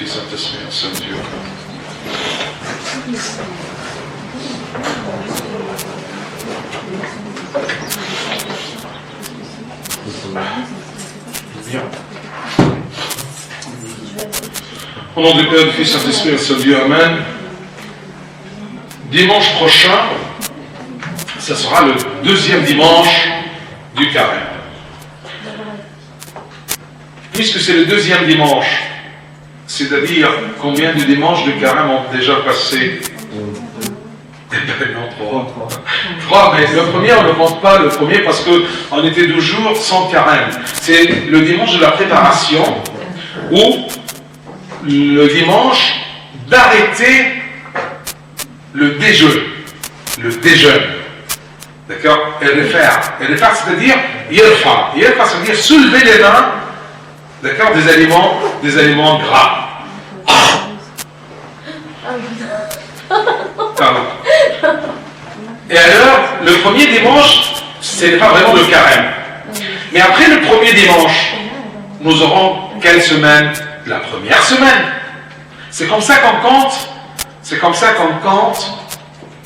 في Saint-Esprit, Saint-Dieu. Bien. Au nom du Père, du Fils, Saint-Esprit, Saint-Dieu, Amen. Dimanche prochain, ce sera le deuxième dimanche du carême. Puisque c'est le deuxième dimanche, c'est-à-dire combien de dimanches de carême ont déjà passé? Non, trois, mais le premier, on ne compte pas le premier parce qu'on était 12 jours sans carême. C'est le dimanche de la préparation ou le dimanche d'arrêter le déjeun. Le déjeun. D'accord? Et le faire, c'est-à-dire yerfa. Yerfa, c'est-à-dire soulever les mains, d'accord, des aliments gras. Pardon. Et alors, le premier dimanche, ce n'est pas vraiment le carême. Mais après le premier dimanche, nous aurons quelle semaine? La première semaine. C'est comme ça qu'on compte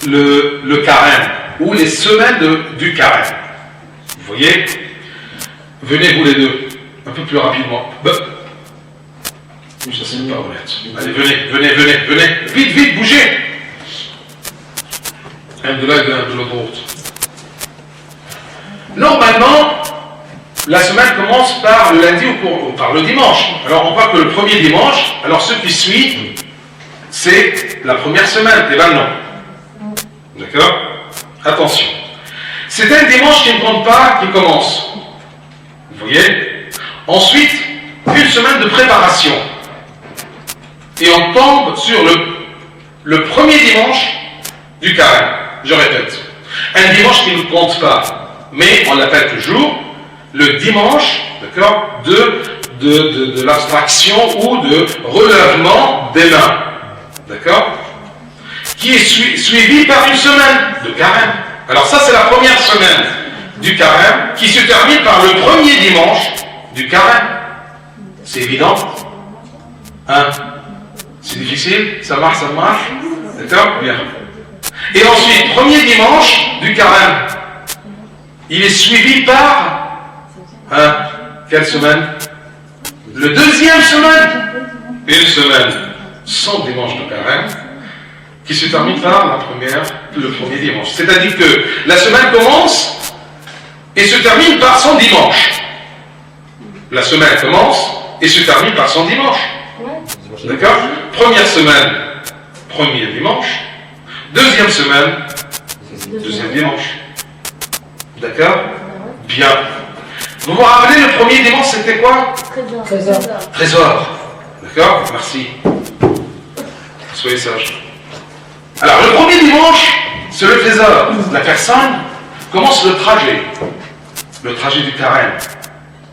le carême, ou les semaines du carême. Vous voyez? Venez vous les deux, un peu plus rapidement. Oui, ça c'est pas honnête. Allez, venez. Vite, bougez. Un de l'un et de l'autre. Normalement, la semaine commence par le lundi ou par le dimanche. Alors on voit que le premier dimanche, alors ce qui suit, c'est la première semaine. Et ben non. D'accord? Attention. C'est un dimanche qui ne compte pas, qui commence. Vous voyez? Ensuite, une semaine de préparation. Et on tombe sur le premier dimanche du carême. Je répète. Un dimanche qui ne compte pas, mais on l'appelle toujours le dimanche, d'accord, de l'abstraction ou de relèvement des mains. D'accord? Qui est suivi par une semaine de carême. Alors ça, c'est la première semaine du carême qui se termine par le premier dimanche du carême. C'est évident? Hein? C'est difficile? Ça marche? D'accord? Bien. Et ensuite, premier dimanche du carême, il est suivi par quelle semaine? Le deuxième semaine. Une semaine sans dimanche de carême, qui se termine par le premier dimanche. C'est-à-dire que la semaine commence et se termine par son dimanche. La semaine commence et se termine par son dimanche. D'accord? Première semaine, premier dimanche. Deuxième semaine, deuxième dimanche. D'accord? Bien. Vous vous rappelez, le premier dimanche, c'était quoi? Trésor. D'accord? Merci. Soyez sages. Alors, le premier dimanche, c'est le trésor. La personne commence le trajet du carême.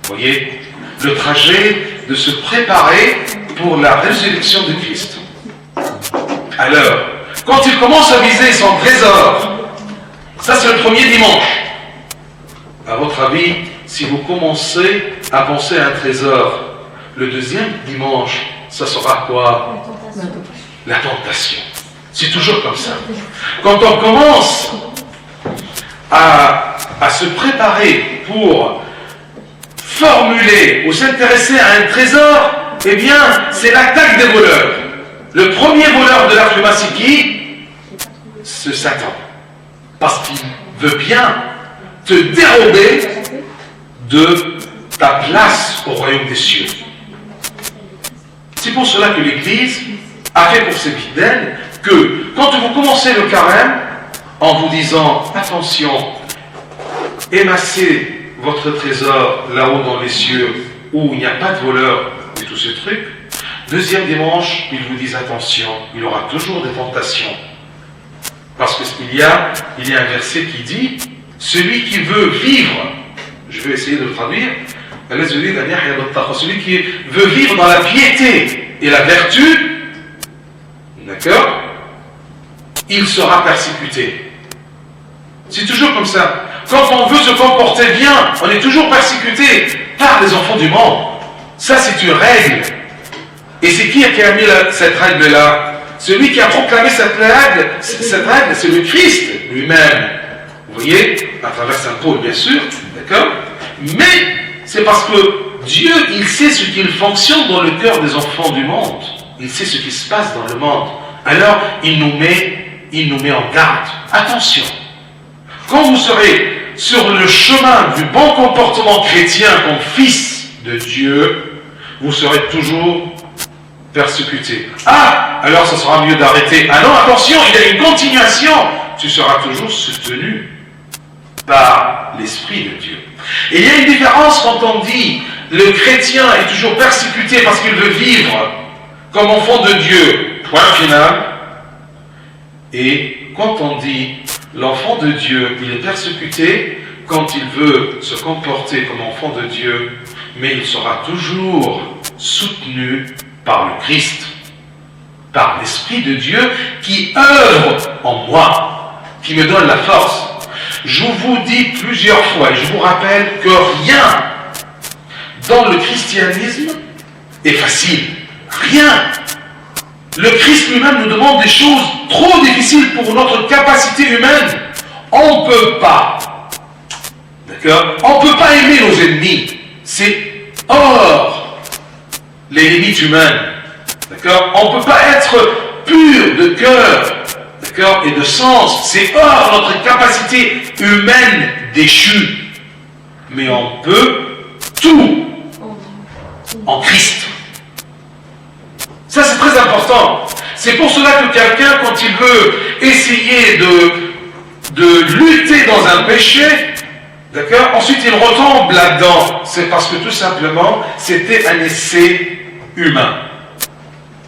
Vous voyez? Le trajet de se préparer pour la résurrection de Christ. Alors, quand il commence à viser son trésor, ça c'est le premier dimanche. À votre avis, si vous commencez à penser à un trésor, le deuxième dimanche, ça sera quoi? La tentation. C'est toujours comme ça. Quand on commence à se préparer pour formuler ou s'intéresser à un trésor, eh bien, c'est l'attaque des voleurs. Le premier voleur de la pharmacie, c'est Satan. Parce qu'il veut bien te dérober de ta place au royaume des cieux. C'est pour cela que l'Église a fait pour ses fidèles que quand vous commencez le carême, en vous disant, attention, émassez votre trésor là-haut dans les cieux, où il n'y a pas de voleur et tous ces trucs, deuxième dimanche, ils vous disent, attention, il y aura toujours des tentations. Parce qu'il y a un verset qui dit, celui qui veut vivre, je vais essayer de le traduire, celui qui veut vivre dans la piété et la vertu, d'accord, il sera persécuté. C'est toujours comme ça. Quand on veut se comporter bien, on est toujours persécuté par les enfants du monde. Ça, c'est une règle. Et c'est qui a mis cette règle-là? Celui qui a proclamé cette règle, c'est le Christ lui-même. Vous voyez, à travers Saint Paul, bien sûr, d'accord? Mais c'est parce que Dieu, il sait ce qu'il fonctionne dans le cœur des enfants du monde. Il sait ce qui se passe dans le monde. Alors, il nous met en garde. Attention, quand vous serez sur le chemin du bon comportement chrétien comme fils de Dieu, vous serez toujours persécuté. Ah, alors ça sera mieux d'arrêter. Ah non, attention, il y a une continuation. Tu seras toujours soutenu par l'Esprit de Dieu. Et il y a une différence quand on dit le chrétien est toujours persécuté parce qu'il veut vivre comme enfant de Dieu, point final. Et quand on dit l'enfant de Dieu, il est persécuté quand il veut se comporter comme enfant de Dieu, mais il sera toujours soutenu par le Christ, par l'Esprit de Dieu qui œuvre en moi, qui me donne la force. Je vous dis plusieurs fois, et je vous rappelle que rien dans le christianisme est facile. Rien. Le Christ lui-même nous demande des choses trop difficiles pour notre capacité humaine. On ne peut pas. D'accord? On ne peut pas aimer nos ennemis. C'est hors les limites humaines. D'accord? On ne peut pas être pur de cœur, d'accord, et de sens. C'est hors notre capacité humaine déchue. Mais on peut tout en Christ. Ça, c'est très important. C'est pour cela que quelqu'un, quand il veut essayer de lutter dans un péché, d'accord, ensuite il retombe là-dedans. C'est parce que tout simplement, c'était un essai humain.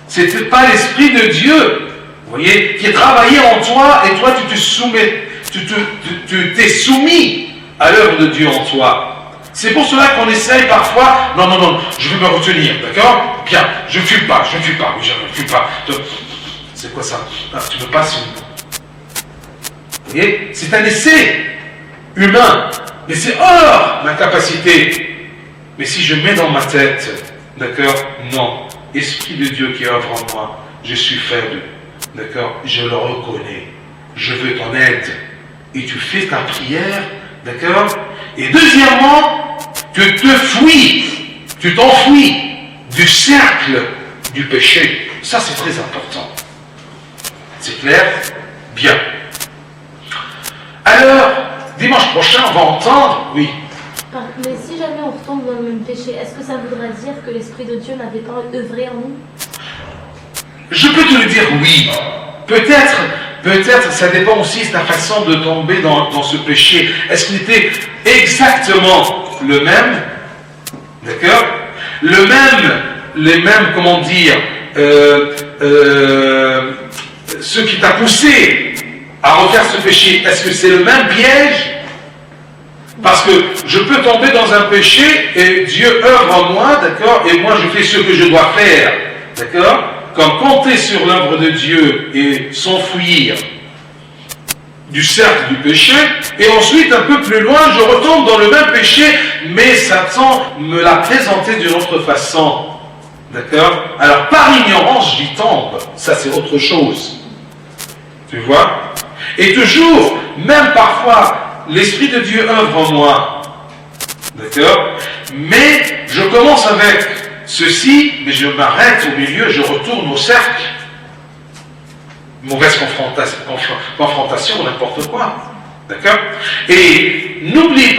C'était pas l'Esprit de Dieu, vous voyez, qui travaillait en toi, et toi tu te soumets, tu t'es soumis à l'œuvre de Dieu en toi. C'est pour cela qu'on essaye parfois, non, je vais me retenir, d'accord? Bien, je ne fume pas, oui, je ne fume pas. C'est quoi ça? Ah, tu me passes une... Vous voyez, c'est un essai humain, mais c'est hors ma capacité. Mais si je mets dans ma tête, d'accord, non, Esprit de Dieu qui œuvre en moi, je suis faible, d'accord, je le reconnais, je veux ton aide, et tu fais ta prière, d'accord, et deuxièmement, tu t'enfuis du cercle du péché. Ça, c'est très important. C'est clair? Bien. Alors, dimanche prochain, on va entendre, oui. Mais si jamais on retombe dans le même péché, est-ce que ça voudra dire que l'Esprit de Dieu n'avait pas œuvré en nous? Je peux te le dire oui. Peut-être, ça dépend aussi de ta façon de tomber dans ce péché. Est-ce qu'il était exactement le même? D'accord? Les mêmes, comment dire, ce qui t'a poussé à refaire ce péché, est-ce que c'est le même piège? Parce que je peux tomber dans un péché et Dieu œuvre en moi, d'accord, et moi je fais ce que je dois faire, d'accord, comme compter sur l'œuvre de Dieu et s'enfuir du cercle du péché, et ensuite un peu plus loin je retombe dans le même péché, mais Satan me l'a présenté d'une autre façon, d'accord. Alors par ignorance j'y tombe, ça c'est autre chose, tu vois. Et toujours, même parfois, l'Esprit de Dieu œuvre en moi, d'accord, mais je commence avec ceci, mais je m'arrête au milieu, je retourne au cercle. Mauvaise confrontation, n'importe quoi, d'accord. Et n'oublions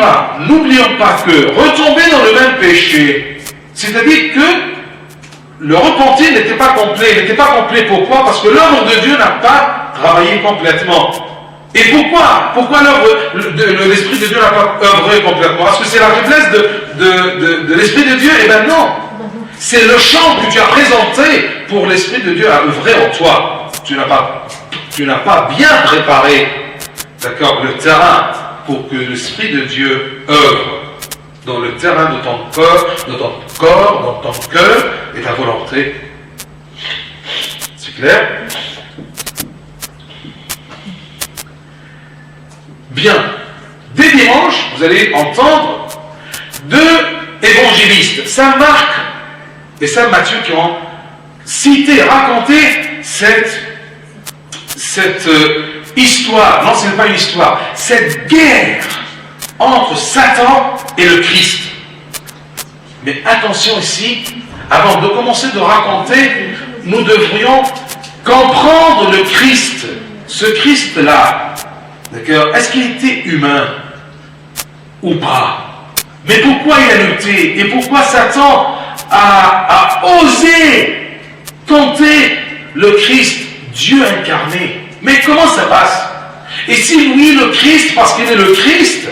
pas que retomber dans le même péché, c'est-à-dire que le repentir n'était pas complet. Pourquoi? Parce que l'œuvre de Dieu n'a pas travaillé complètement. Et pourquoi l'Esprit de Dieu n'a pas œuvré complètement? Est-ce que c'est la faiblesse de l'Esprit de Dieu? Eh bien non. C'est le champ que tu as présenté pour l'Esprit de Dieu à œuvrer en toi. Tu n'as pas bien préparé, d'accord, le terrain pour que l'Esprit de Dieu œuvre dans le terrain de ton corps, dans ton cœur et ta volonté. C'est clair? Bien. Dès dimanche, vous allez entendre deux évangélistes, Saint Marc et Saint Matthieu, qui ont citer, raconter cette histoire, non, ce n'est pas une histoire, cette guerre entre Satan et le Christ. Mais attention ici, avant de commencer de raconter, nous devrions comprendre le Christ. Ce Christ-là, d'accord, est-ce qu'il était humain ou pas? Mais pourquoi il a lutté? Et pourquoi Satan a osé tenter le Christ, Dieu incarné? Mais comment ça passe? Et si lui, le Christ, parce qu'il est le Christ,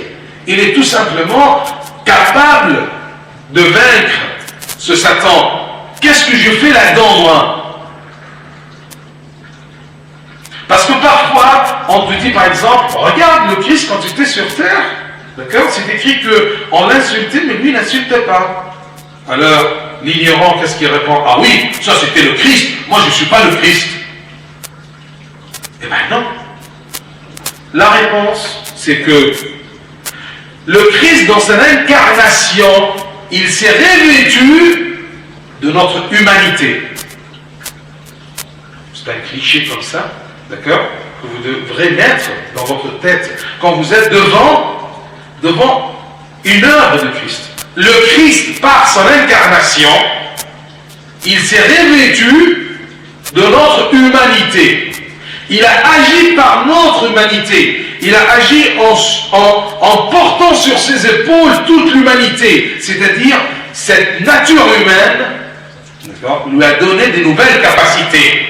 il est tout simplement capable de vaincre ce Satan, qu'est-ce que je fais là-dedans, moi? Parce que parfois, on te dit par exemple, regarde le Christ quand il était sur terre, d'accord? C'est écrit qu'on l'insultait, mais lui, il n'insultait pas. Alors, l'ignorant, qu'est-ce qu'il répond? Ah oui, ça c'était le Christ, moi je ne suis pas le Christ. Eh bien non. La réponse, c'est que le Christ, dans son incarnation, il s'est revêtu de notre humanité. C'est un cliché comme ça, d'accord, que vous devrez mettre dans votre tête quand vous êtes devant une œuvre de Christ. Le Christ, par son incarnation, il s'est revêtu de notre humanité. Il a agi par notre humanité. Il a agi en portant sur ses épaules toute l'humanité. C'est-à-dire, cette nature humaine, lui a donné des nouvelles capacités.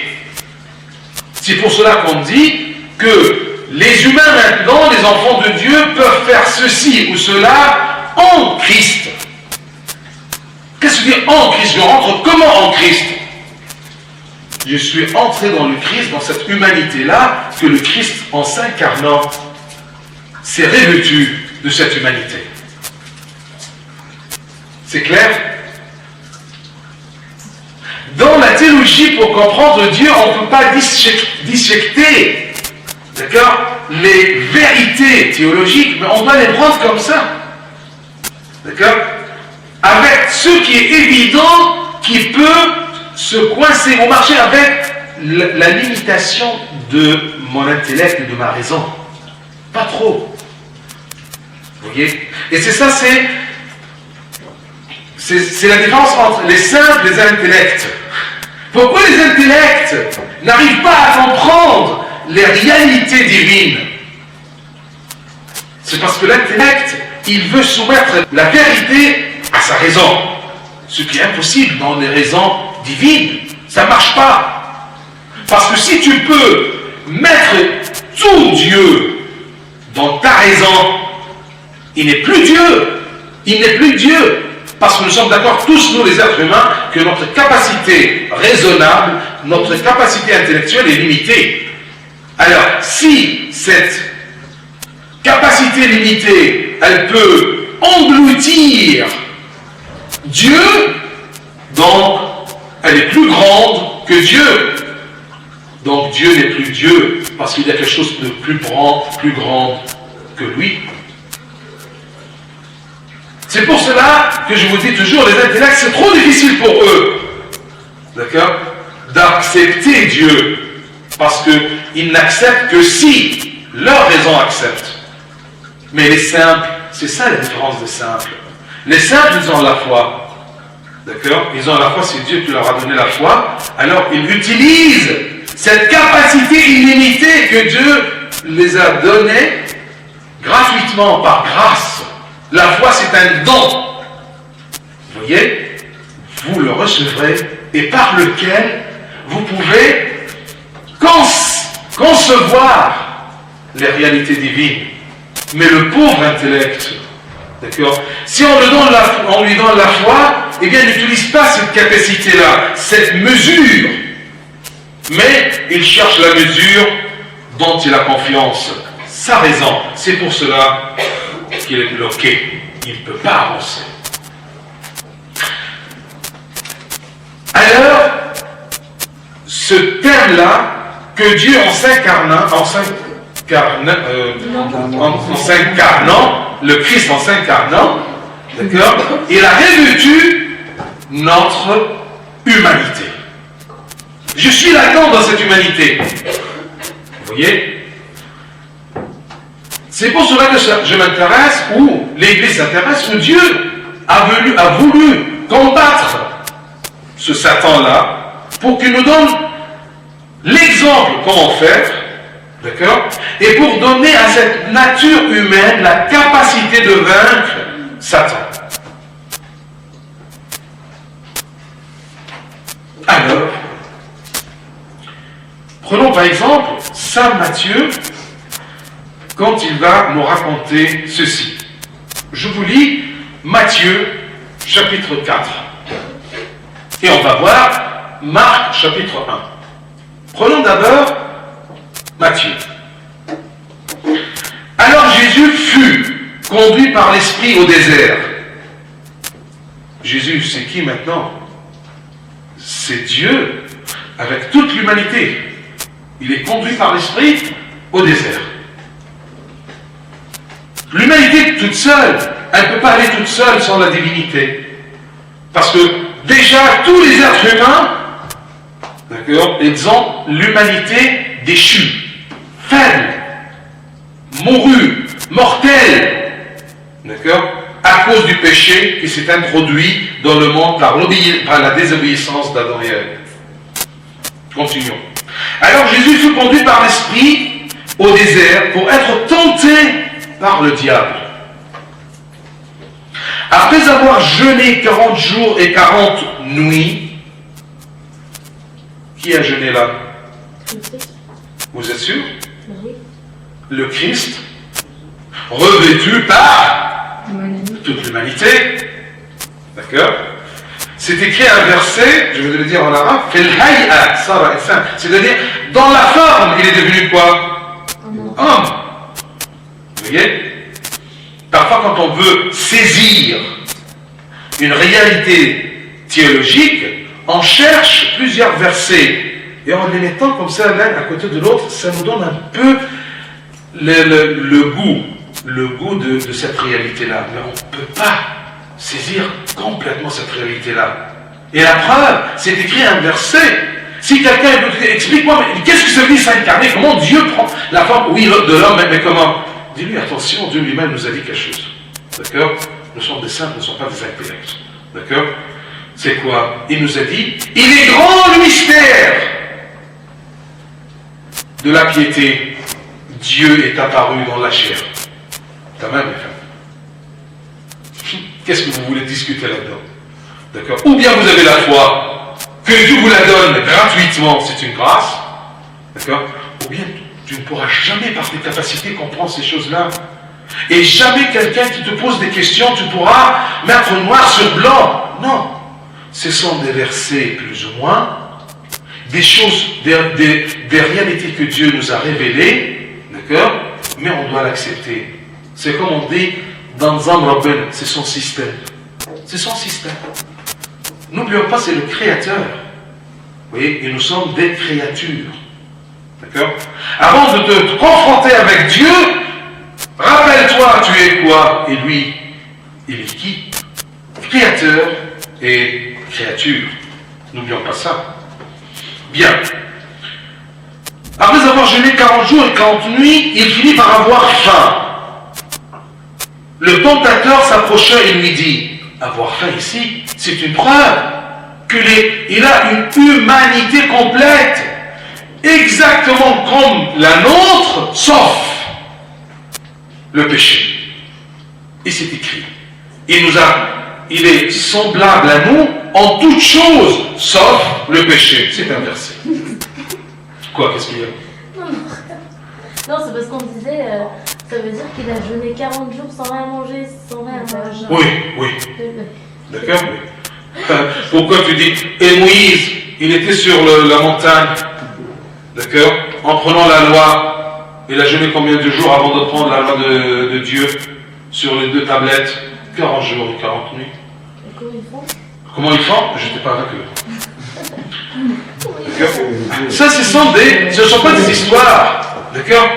C'est pour cela qu'on dit que les humains maintenant, les enfants de Dieu, peuvent faire ceci ou cela en Christ. Qu'est-ce que veut dire en Christ? Je rentre comment en Christ? Je suis entré dans le Christ, dans cette humanité-là, que le Christ, en s'incarnant, s'est revêtu de cette humanité. C'est clair? Dans la théologie, pour comprendre Dieu, on ne peut pas dissecter, d'accord, les vérités théologiques, mais on doit les prendre comme ça. D'accord? Avec ce qui est évident, qui peut se coincer au marché avec la limitation de mon intellect et de ma raison. Pas trop. Vous voyez? Et c'est ça, c'est la différence entre les simples et les intellects. Pourquoi les intellects n'arrivent pas à comprendre les réalités divines? C'est parce que l'intellect, il veut soumettre la vérité à sa raison. Ce qui est impossible dans les raisons divines. Ça ne marche pas. Parce que si tu peux mettre tout Dieu dans ta raison, il n'est plus Dieu. Il n'est plus Dieu. Parce que nous sommes d'accord, tous nous les êtres humains, que notre capacité raisonnable, notre capacité intellectuelle est limitée. Alors, si cette capacité limitée, elle peut engloutir Dieu, donc elle est plus grande que Dieu. Donc Dieu n'est plus Dieu, parce qu'il y a quelque chose de plus grand que lui. C'est pour cela que je vous dis toujours, les intellects, c'est trop difficile pour eux, d'accord, d'accepter Dieu, parce qu'ils n'acceptent que si leur raison accepte. Mais les simples, c'est ça la différence des simples. Les simples, ils ont la foi, d'accord, ils ont la foi, c'est Dieu qui leur a donné la foi, alors ils utilisent cette capacité illimitée que Dieu les a donnée gratuitement, par grâce. La foi, c'est un don. Vous voyez? Vous le recevrez et par lequel vous pouvez concevoir les réalités divines. Mais le pauvre intellect, d'accord, si on lui donne la foi, eh bien, il n'utilise pas cette capacité-là, cette mesure. Mais il cherche la mesure dont il a confiance. Sa raison. C'est pour cela qu'il est bloqué. Il ne peut pas avancer. Alors, ce thème-là, que Dieu en s'incarnant, le Christ en s'incarnant, d'accord, il a revêtu notre humanité. Je suis là-dedans dans cette humanité. Vous voyez? C'est pour cela que je m'intéresse, ou l'Église s'intéresse, que Dieu a voulu combattre ce Satan-là pour qu'il nous donne l'exemple comment faire, d'accord? Et pour donner à cette nature humaine la capacité de vaincre Satan. Alors, prenons par exemple Saint Matthieu quand il va nous raconter ceci. Je vous lis Matthieu chapitre 4 et on va voir Marc chapitre 1. Prenons d'abord Matthieu. Alors Jésus fut conduit par l'Esprit au désert. Jésus, c'est qui maintenant? C'est Dieu avec toute l'humanité. Il est conduit par l'Esprit au désert. L'humanité toute seule, elle ne peut pas aller toute seule sans la divinité. Parce que déjà tous les êtres humains, d'accord, ils ont l'humanité déchue, faible, mourue, mortelle, d'accord, à cause du péché qui s'est introduit dans le monde par la désobéissance d'Adam et Ève. Continuons. Alors Jésus fut conduit par l'Esprit au désert pour être tenté par le diable. Après avoir jeûné 40 jours et 40 nuits, qui a jeûné là? Vous êtes sûr? Oui. Le Christ, revêtu par toute l'humanité. D'accord? C'est écrit un verset, je vais le dire en arabe, c'est-à-dire, dans la forme, il est devenu quoi? Homme. Vous voyez? Parfois, quand on veut saisir une réalité théologique, on cherche plusieurs versets. Et en les mettant comme ça l'un à côté de l'autre, ça nous donne un peu le goût de cette réalité-là. Mais on ne peut pas saisir complètement cette réalité-là. Et la preuve, c'est écrit un verset. Si quelqu'un dit, explique-moi, mais qu'est-ce que ça veut dire s'incarner? Comment Dieu prend la forme, oui, de l'homme, mais comment? Dis-lui, attention, Dieu lui-même nous a dit quelque chose. D'accord? Nous sommes des saints, nous ne sommes pas des intellects. D'accord? C'est quoi? Il nous a dit, il est grand le mystère de la piété. Dieu est apparu dans la chair. Quand même, qu'est-ce que vous voulez discuter là-dedans? D'accord? Ou bien vous avez la foi, que Dieu vous la donne gratuitement, c'est une grâce. D'accord? Ou bien tu ne pourras jamais, par tes capacités, comprendre ces choses-là. Et jamais quelqu'un qui te pose des questions, tu pourras mettre noir sur blanc. Non. Ce sont des versets, plus ou moins, des choses, des réalités que Dieu nous a révélées, d'accord? Mais on doit l'accepter. C'est comme on dit dans Zam Rabben, c'est son système. C'est son système. N'oublions pas, c'est le Créateur. Vous voyez, et nous sommes des créatures. D'accord? Avant de te confronter avec Dieu, rappelle-toi, tu es quoi? Et lui, il est qui? Créateur et créature. N'oublions pas ça. Bien. Après avoir jeûné 40 jours et 40 nuits, il finit par avoir faim. Le tentateur s'approcha et lui dit, avoir faim ici, c'est une preuve qu'il a une humanité complète, exactement comme la nôtre, sauf le péché. Et c'est écrit. Il est semblable à nous en toutes choses, sauf le péché. C'est un verset. Quoi, qu'est-ce qu'il y a? Non, c'est parce qu'on disait, ça veut dire qu'il a jeûné 40 jours sans rien manger, sans rien manger. Oui. D'accord, oui. Pourquoi tu dis, et Moïse, il était sur la montagne, d'accord, en prenant la loi, il a jeûné combien de jours avant de prendre la loi de Dieu sur les 2 tablettes? 40 jours et 40 nuits. Et comment ils font? Comment ils font? Je n'étais pas avec eux. Ça, ce ne sont pas des histoires, d'accord?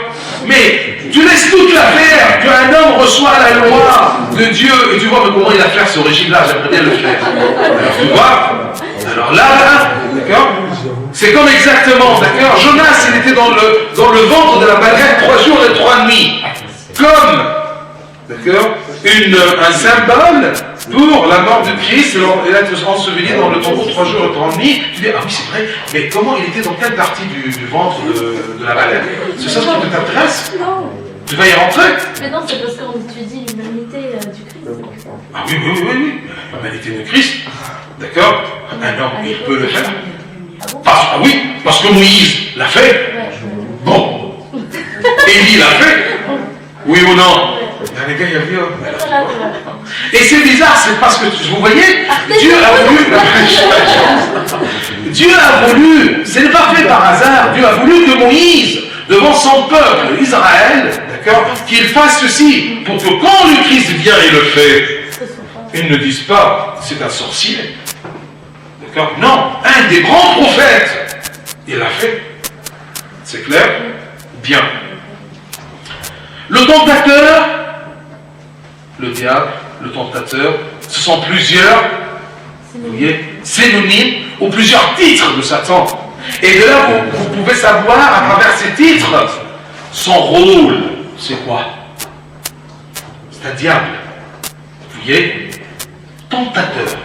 Mais tu laisses toute l'affaire, qu'un homme reçoit la loi de Dieu, et tu vois, mais comment il a fait ce régime-là, j'aimerais bien le faire. Alors tu vois, alors là, d'accord? C'est comme exactement, d'accord, Jonas, il était dans le ventre de la baleine 3 jours et 3 nuits. Comme, d'accord, un symbole pour la mort de Christ, et là, être enseveli dans le tombeau 3 jours et 3 nuits. Tu dis, ah oui, c'est vrai, mais comment il était dans quelle partie du ventre de la baleine? C'est ça ce qui t'intéresse? Non. Tu vas y rentrer? Mais non, c'est parce qu'on étudie l'humanité du Christ. Ah oui, l'humanité de Christ, d'accord? Un homme, il peut le faire. Ah oui, parce que Moïse l'a fait. Bon. Élie l'a fait. Oui ou non? Les gars, il y a vu. Et c'est bizarre, c'est parce que, vous voyez, Dieu a voulu, Dieu a voulu, ce n'est pas fait par hasard, Dieu a voulu que Moïse, devant son peuple, Israël, d'accord, qu'il fasse ceci, pour que quand le Christ vient et le fait, ils ne disent pas, c'est un sorcier. D'accord? Non, un des grands prophètes, il l'a fait. C'est clair? Bien. Le tentateur, le diable, le tentateur, ce sont plusieurs, vous voyez, synonymes ou plusieurs titres de Satan. Et de là, vous pouvez savoir à travers ces titres, son rôle, c'est quoi? C'est un diable. Vous voyez? Tentateur.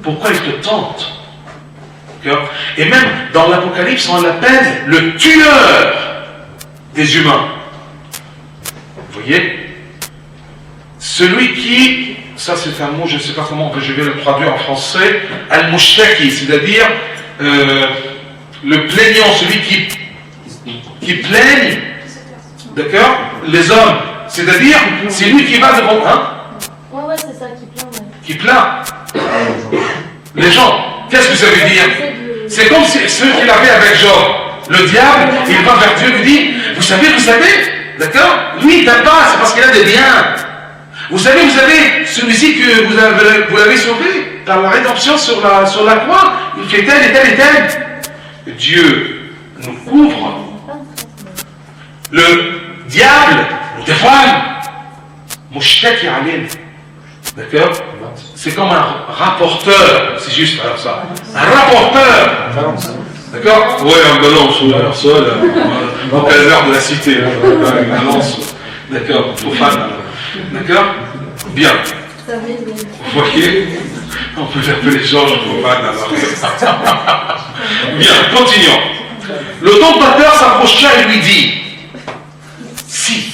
Pourquoi il te tente? Et même dans l'Apocalypse, on l'appelle le tueur des humains. Vous voyez? Celui qui, ça c'est un mot, je ne sais pas comment je vais le traduire en français, al-mushtaki, c'est-à-dire le plaignant, celui qui plaigne, d'accord, les hommes. C'est-à-dire, c'est lui qui va devant, hein? Ouais, c'est ça, qui plaint. Ouais. Qui plaint les gens. Qu'est-ce que ça veut dire? C'est comme ce qu'il avait avec Job. Le diable, il va vers Dieu et lui dit, vous savez, d'accord? Lui, il t'aime pas, c'est parce qu'il a des biens. Vous savez, celui-ci que vous l'avez sauvé par la rédemption sur la croix, il fait tel et tel et tel. Dieu nous couvre. Le diable nous dévoile. Mushtaki alim. D'accord? C'est comme un rapporteur, c'est juste alors ça. Un rapporteur. D'accord? Oui, un balance, alors ça, au calvaire de la cité, une balance. D'accord, profane. D'accord? Bien. Vous voyez? On peut l'appeler Georges profane alors. Bien, continuons. Le tentateur s'approcha et lui dit, si,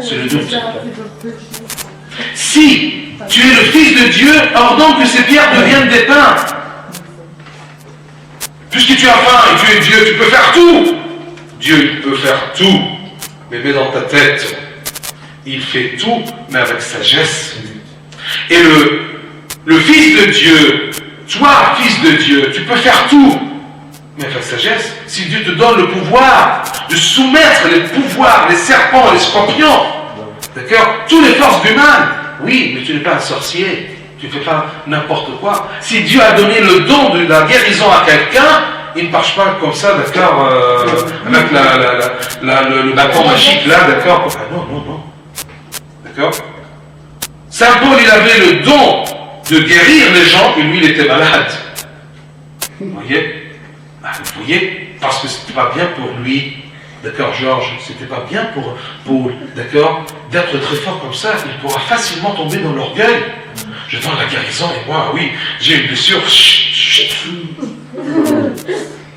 c'est le doute. Si tu es le Fils de Dieu, ordonne que ces pierres deviennent des pains. Puisque tu as faim et tu es Dieu, tu peux faire tout. Dieu, il peut faire tout. Mais mets dans ta tête, il fait tout, mais avec sagesse. Et le Fils de Dieu, toi, Fils de Dieu, tu peux faire tout, mais avec sagesse. Si Dieu te donne le pouvoir de soumettre les pouvoirs, les serpents, les scorpions, d'accord, toutes les forces humaines, oui, mais tu n'es pas un sorcier. Tu ne fais pas n'importe quoi. Si Dieu a donné le don de la guérison à quelqu'un, il ne marche pas comme ça, d'accord, avec le bâton magique là, d'accord. Ah non. D'accord. Saint Paul, il avait le don de guérir les gens et lui, il était malade. Vous voyez? Vous voyez? Parce que ce n'était pas bien pour lui. D'accord, Georges, c'était pas bien pour Paul, d'accord, d'être très fort comme ça, il pourra facilement tomber dans l'orgueil. Je donne la guérison et moi, oui, j'ai une blessure.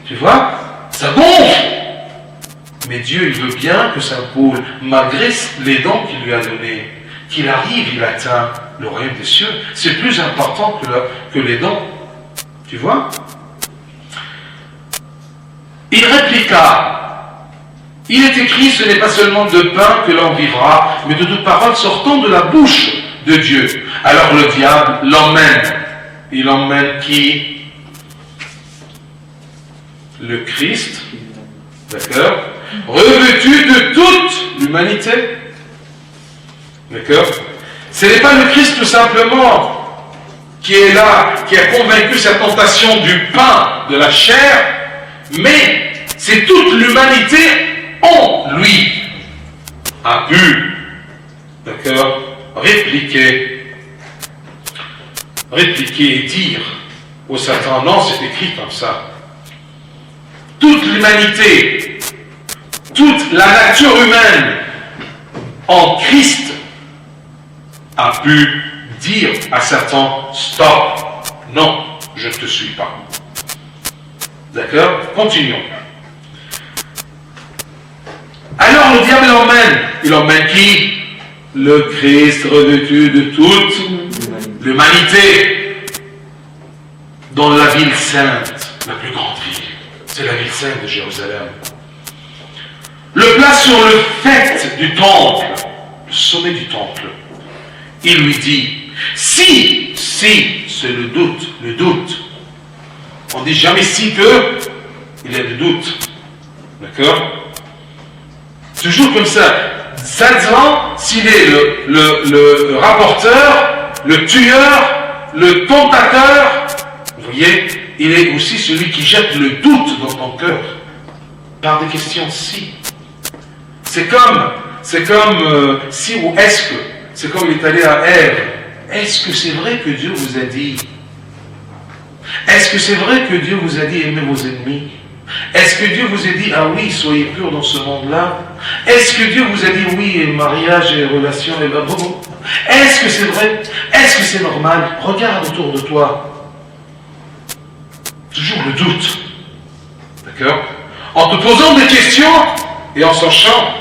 Tu vois, ça gonfle. Mais Dieu, il veut bien que Saint Paul, malgré les dons qu'il lui a donnés, qu'il arrive, il atteint le royaume des cieux. C'est plus important que les dons. Tu vois? Il répliqua. Il est écrit, ce n'est pas seulement de pain que l'on vivra, mais de toute parole sortant de la bouche de Dieu. Alors le diable l'emmène. Il emmène qui? Le Christ, d'accord, revêtu de toute l'humanité. D'accord? Ce n'est pas le Christ tout simplement qui est là, qui a convaincu sa tentation du pain, de la chair, mais c'est toute l'humanité en lui a pu, d'accord, répliquer et dire, au Satan. Non, c'est écrit comme ça. Toute l'humanité, toute la nature humaine en Christ a pu dire à Satan, stop, non, je ne te suis pas. D'accord? Continuons. Alors le diable l'emmène. Il emmène qui? Le Christ revêtu de toute l'humanité dans la ville sainte, la plus grande ville. C'est la ville sainte de Jérusalem. Le place sur le faîte du temple, le sommet du temple. Il lui dit, si, c'est le doute. On dit jamais si que, il y a des doutes. D'accord? Toujours comme ça. Satan, s'il est le rapporteur, le tueur, le tentateur, vous voyez, il est aussi celui qui jette le doute dans ton cœur. Par des questions si. C'est comme si ou est-ce que. C'est comme il est allé à Ève. Est-ce que c'est vrai que Dieu vous a dit? Est-ce que c'est vrai que Dieu vous a dit aimez vos ennemis? Est-ce que Dieu vous a dit ah oui, soyez purs dans ce monde-là? Est-ce que Dieu vous a dit oui, et mariage et relation et bon? Est-ce que c'est vrai? Est-ce que c'est normal? Regarde autour de toi. Toujours le doute. D'accord? En te posant des questions et en sachant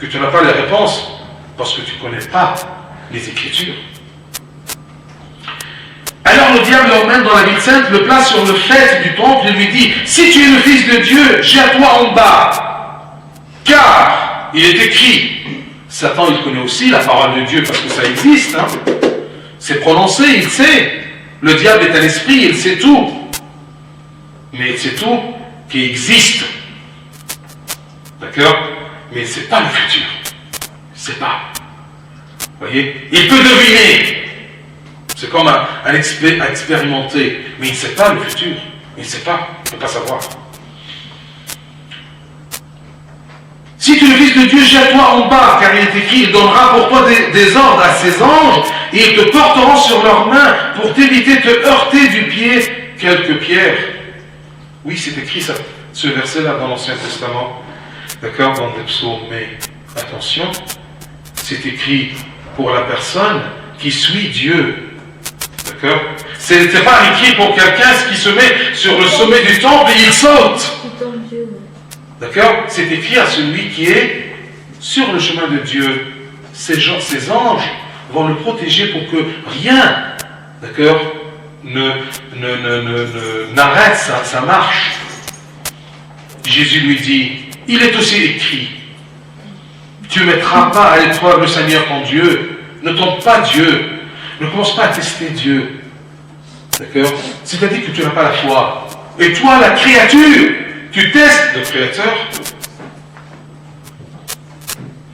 que tu n'as pas les réponses parce que tu ne connais pas les Écritures. Alors le diable l'emmène dans la ville sainte, le place sur le faîte du temple et lui dit, si tu es le Fils de Dieu, jette-toi en bas. Car il est écrit, Satan il connaît aussi la parole de Dieu parce que ça existe, hein. C'est prononcé, il sait. Le diable est un esprit, il sait tout. Mais il sait tout qui existe. D'accord? Mais il ne sait pas le futur. Il ne sait pas. Vous voyez? Il peut deviner. C'est comme un expérimenté, mais il ne sait pas le futur. Il ne sait pas, il ne peut pas savoir. Si tu es le Fils de Dieu, jette-toi en bas, car il est écrit, il donnera pour toi des ordres à ses anges, et ils te porteront sur leurs mains pour t'éviter de te heurter du pied quelques pierres. Oui, c'est écrit ça, ce verset-là dans l'Ancien Testament, d'accord, dans les psaumes, mais attention, c'est écrit pour la personne qui suit Dieu. D'accord? C'est pas écrit pour quelqu'un qui se met sur le sommet du temple et il saute. D'accord? C'est écrit à celui qui est sur le chemin de Dieu. Ces anges vont le protéger pour que rien, d'accord, n'arrête sa marche. Jésus lui dit, il est aussi écrit, tu ne mettras pas à l'épreuve le Seigneur ton Dieu. Ne tente pas Dieu. Ne commence pas à tester Dieu. D'accord? C'est-à-dire que tu n'as pas la foi. Et toi, la créature, tu testes le Créateur.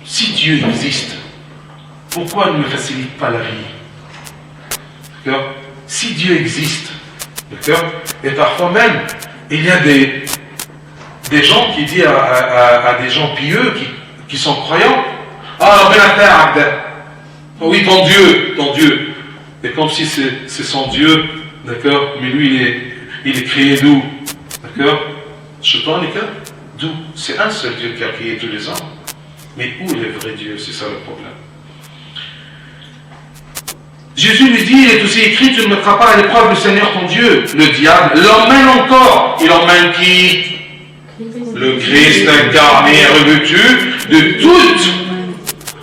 Si Dieu existe, pourquoi ne me facilite pas la vie? D'accord? Si Dieu existe, d'accord? Et parfois même, il y a des gens qui disent à des gens pieux qui sont croyants, ah, oui, ton Dieu. Et comme si c'est son Dieu, d'accord? Mais lui, il est créé d'où? D'accord? D'où? C'est un seul Dieu qui a créé tous les hommes. Mais où est le vrai Dieu? C'est ça le problème. Jésus lui dit, il est aussi écrit, tu ne mettras pas à l'épreuve le Seigneur ton Dieu. Le diable l'emmène encore. Il emmène qui? Le Christ incarné, revêtu de toute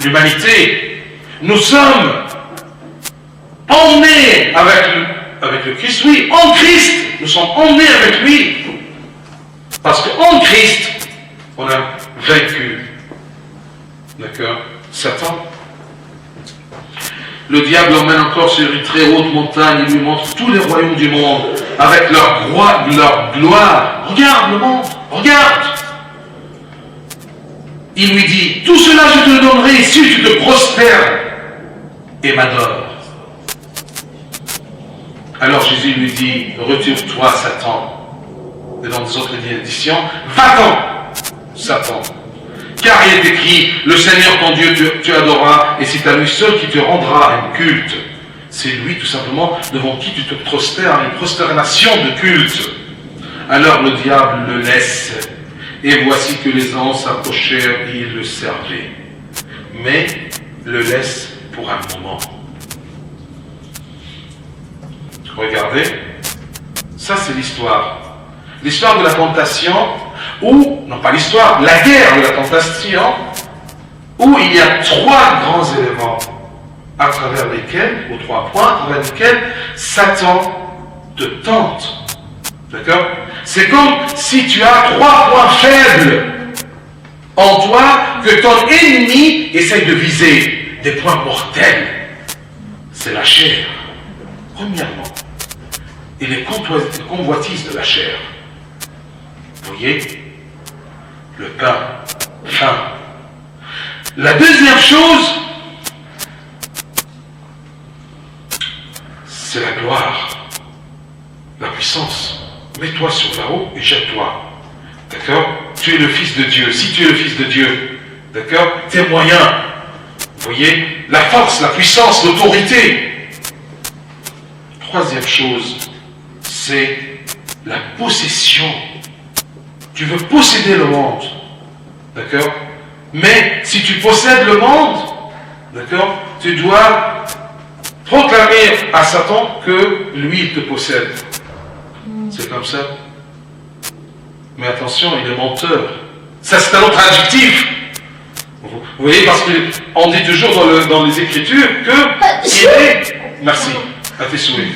l'humanité. Nous sommes emmenés avec le Christ, oui, en Christ, nous sommes emmenés avec lui. Parce qu'en Christ, on a vaincu, d'accord, Satan. Le diable l'emmène encore sur une très haute montagne, il lui montre tous les royaumes du monde, avec leur gloire. Regarde le monde, regarde. Il lui dit, tout cela je te le donnerai si tu te prosternes et m'adores. Alors Jésus lui dit, retire-toi Satan. Et dans des autres éditions, va-t'en Satan. Car il est écrit, le Seigneur ton Dieu tu adoreras, et c'est à lui seul qui te rendra un culte. C'est lui tout simplement devant qui tu te prosternes, une prosternation de culte. Alors le diable le laisse, et voici que les anges s'approchèrent et ils le servaient. Mais le laisse pour un moment. Regardez, ça c'est l'histoire. L'histoire de la tentation, ou, non pas l'histoire, la guerre de la tentation, où il y a trois grands éléments à travers lesquels, ou trois points à travers lesquels Satan te tente. D'accord? C'est comme si tu as trois points faibles en toi que ton ennemi essaie de viser, des points mortels. C'est la chair, premièrement, et les convoitises de la chair. Vous voyez? Le pain, faim. La deuxième chose, c'est la gloire, la puissance. Mets-toi sur là-haut et jette-toi. D'accord? Tu es le Fils de Dieu. Si tu es le Fils de Dieu, d'accord? Tes moyens. Vous voyez? La force, la puissance, l'autorité. Troisième chose, c'est la possession. Tu veux posséder le monde. D'accord? Mais si tu possèdes le monde, d'accord? Tu dois proclamer à Satan que lui, il te possède. C'est comme ça. Mais attention, il est menteur. Ça, c'est un autre adjectif. Vous voyez, parce qu'on dit toujours dans les Écritures que il est... Merci, à tes souhaits.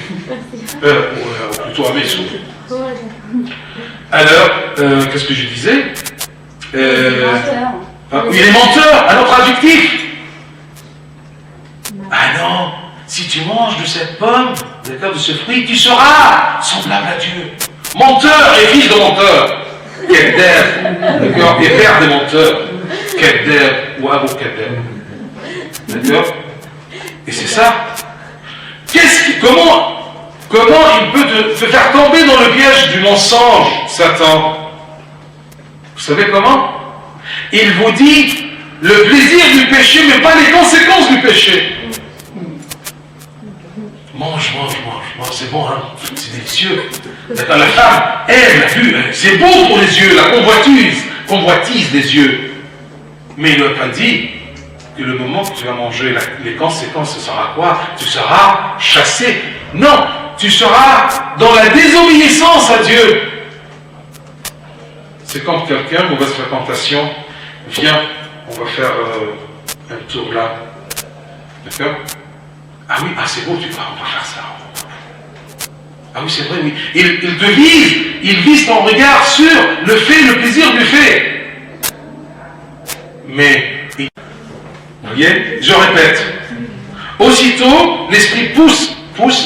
Plutôt à mes souhaits. Alors, qu'est-ce que je disais? Il est menteur, un autre adjectif. Ah non, si tu manges de cette pomme, d'accord, de ce fruit, tu seras semblable à Dieu. Menteur et fils de menteur. Kedder, d'accord, et père des menteurs. Kedder ou Abou Kedder. D'accord? Et c'est ça. Comment il peut te faire tomber dans le piège du mensonge, Satan? Vous savez comment? Il vous dit le plaisir du péché, mais pas les conséquences du péché. Mange, c'est bon, hein? C'est délicieux. D'accord, la femme aime la vue, c'est bon pour les yeux, la convoitise des yeux. Mais il ne n'a pas dit que le moment que tu vas manger, les conséquences, ce sera quoi? Tu seras chassé. Non, tu seras dans la désobéissance à Dieu. C'est comme quelqu'un, mauvaise fréquentation, viens, on va faire un tour là. D'accord? Ah oui, c'est beau, on va faire ça. Ah oui, c'est vrai, oui. Il te vise, il vise ton regard sur le fait, le plaisir du fait. Mais, vous voyez, je répète, aussitôt, l'esprit pousse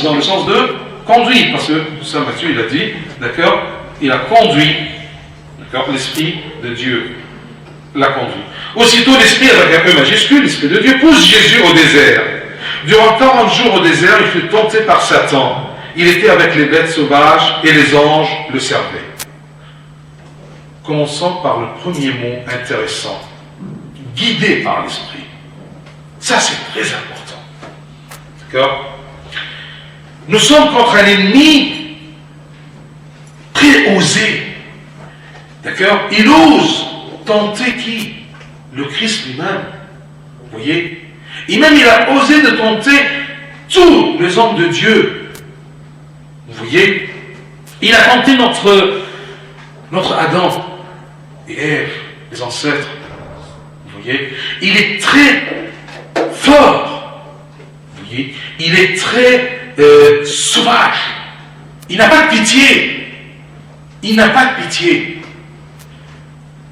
dans le sens de conduit, parce que ça, Matthieu, il a dit, d'accord, il a conduit, d'accord, l'esprit de Dieu l'a conduit. Aussitôt, l'esprit avec un E majuscule, l'esprit de Dieu, pousse Jésus au désert. Durant 40 jours au désert, il fut tenté par Satan. Il était avec les bêtes sauvages et les anges le servaient. Commençons par le premier mot intéressant. Guidé par l'esprit. Ça, c'est très important. D'accord? Nous sommes contre un ennemi très osé. D'accord? Il ose tenter qui? Le Christ lui-même. Vous voyez? Et même il a osé de tenter tous les hommes de Dieu. Vous voyez? Il a tenté notre Adam et Ève, les ancêtres. Vous voyez? Il est très fort. Vous voyez? Il est très sauvage. Il n'a pas de pitié. Il n'a pas de pitié.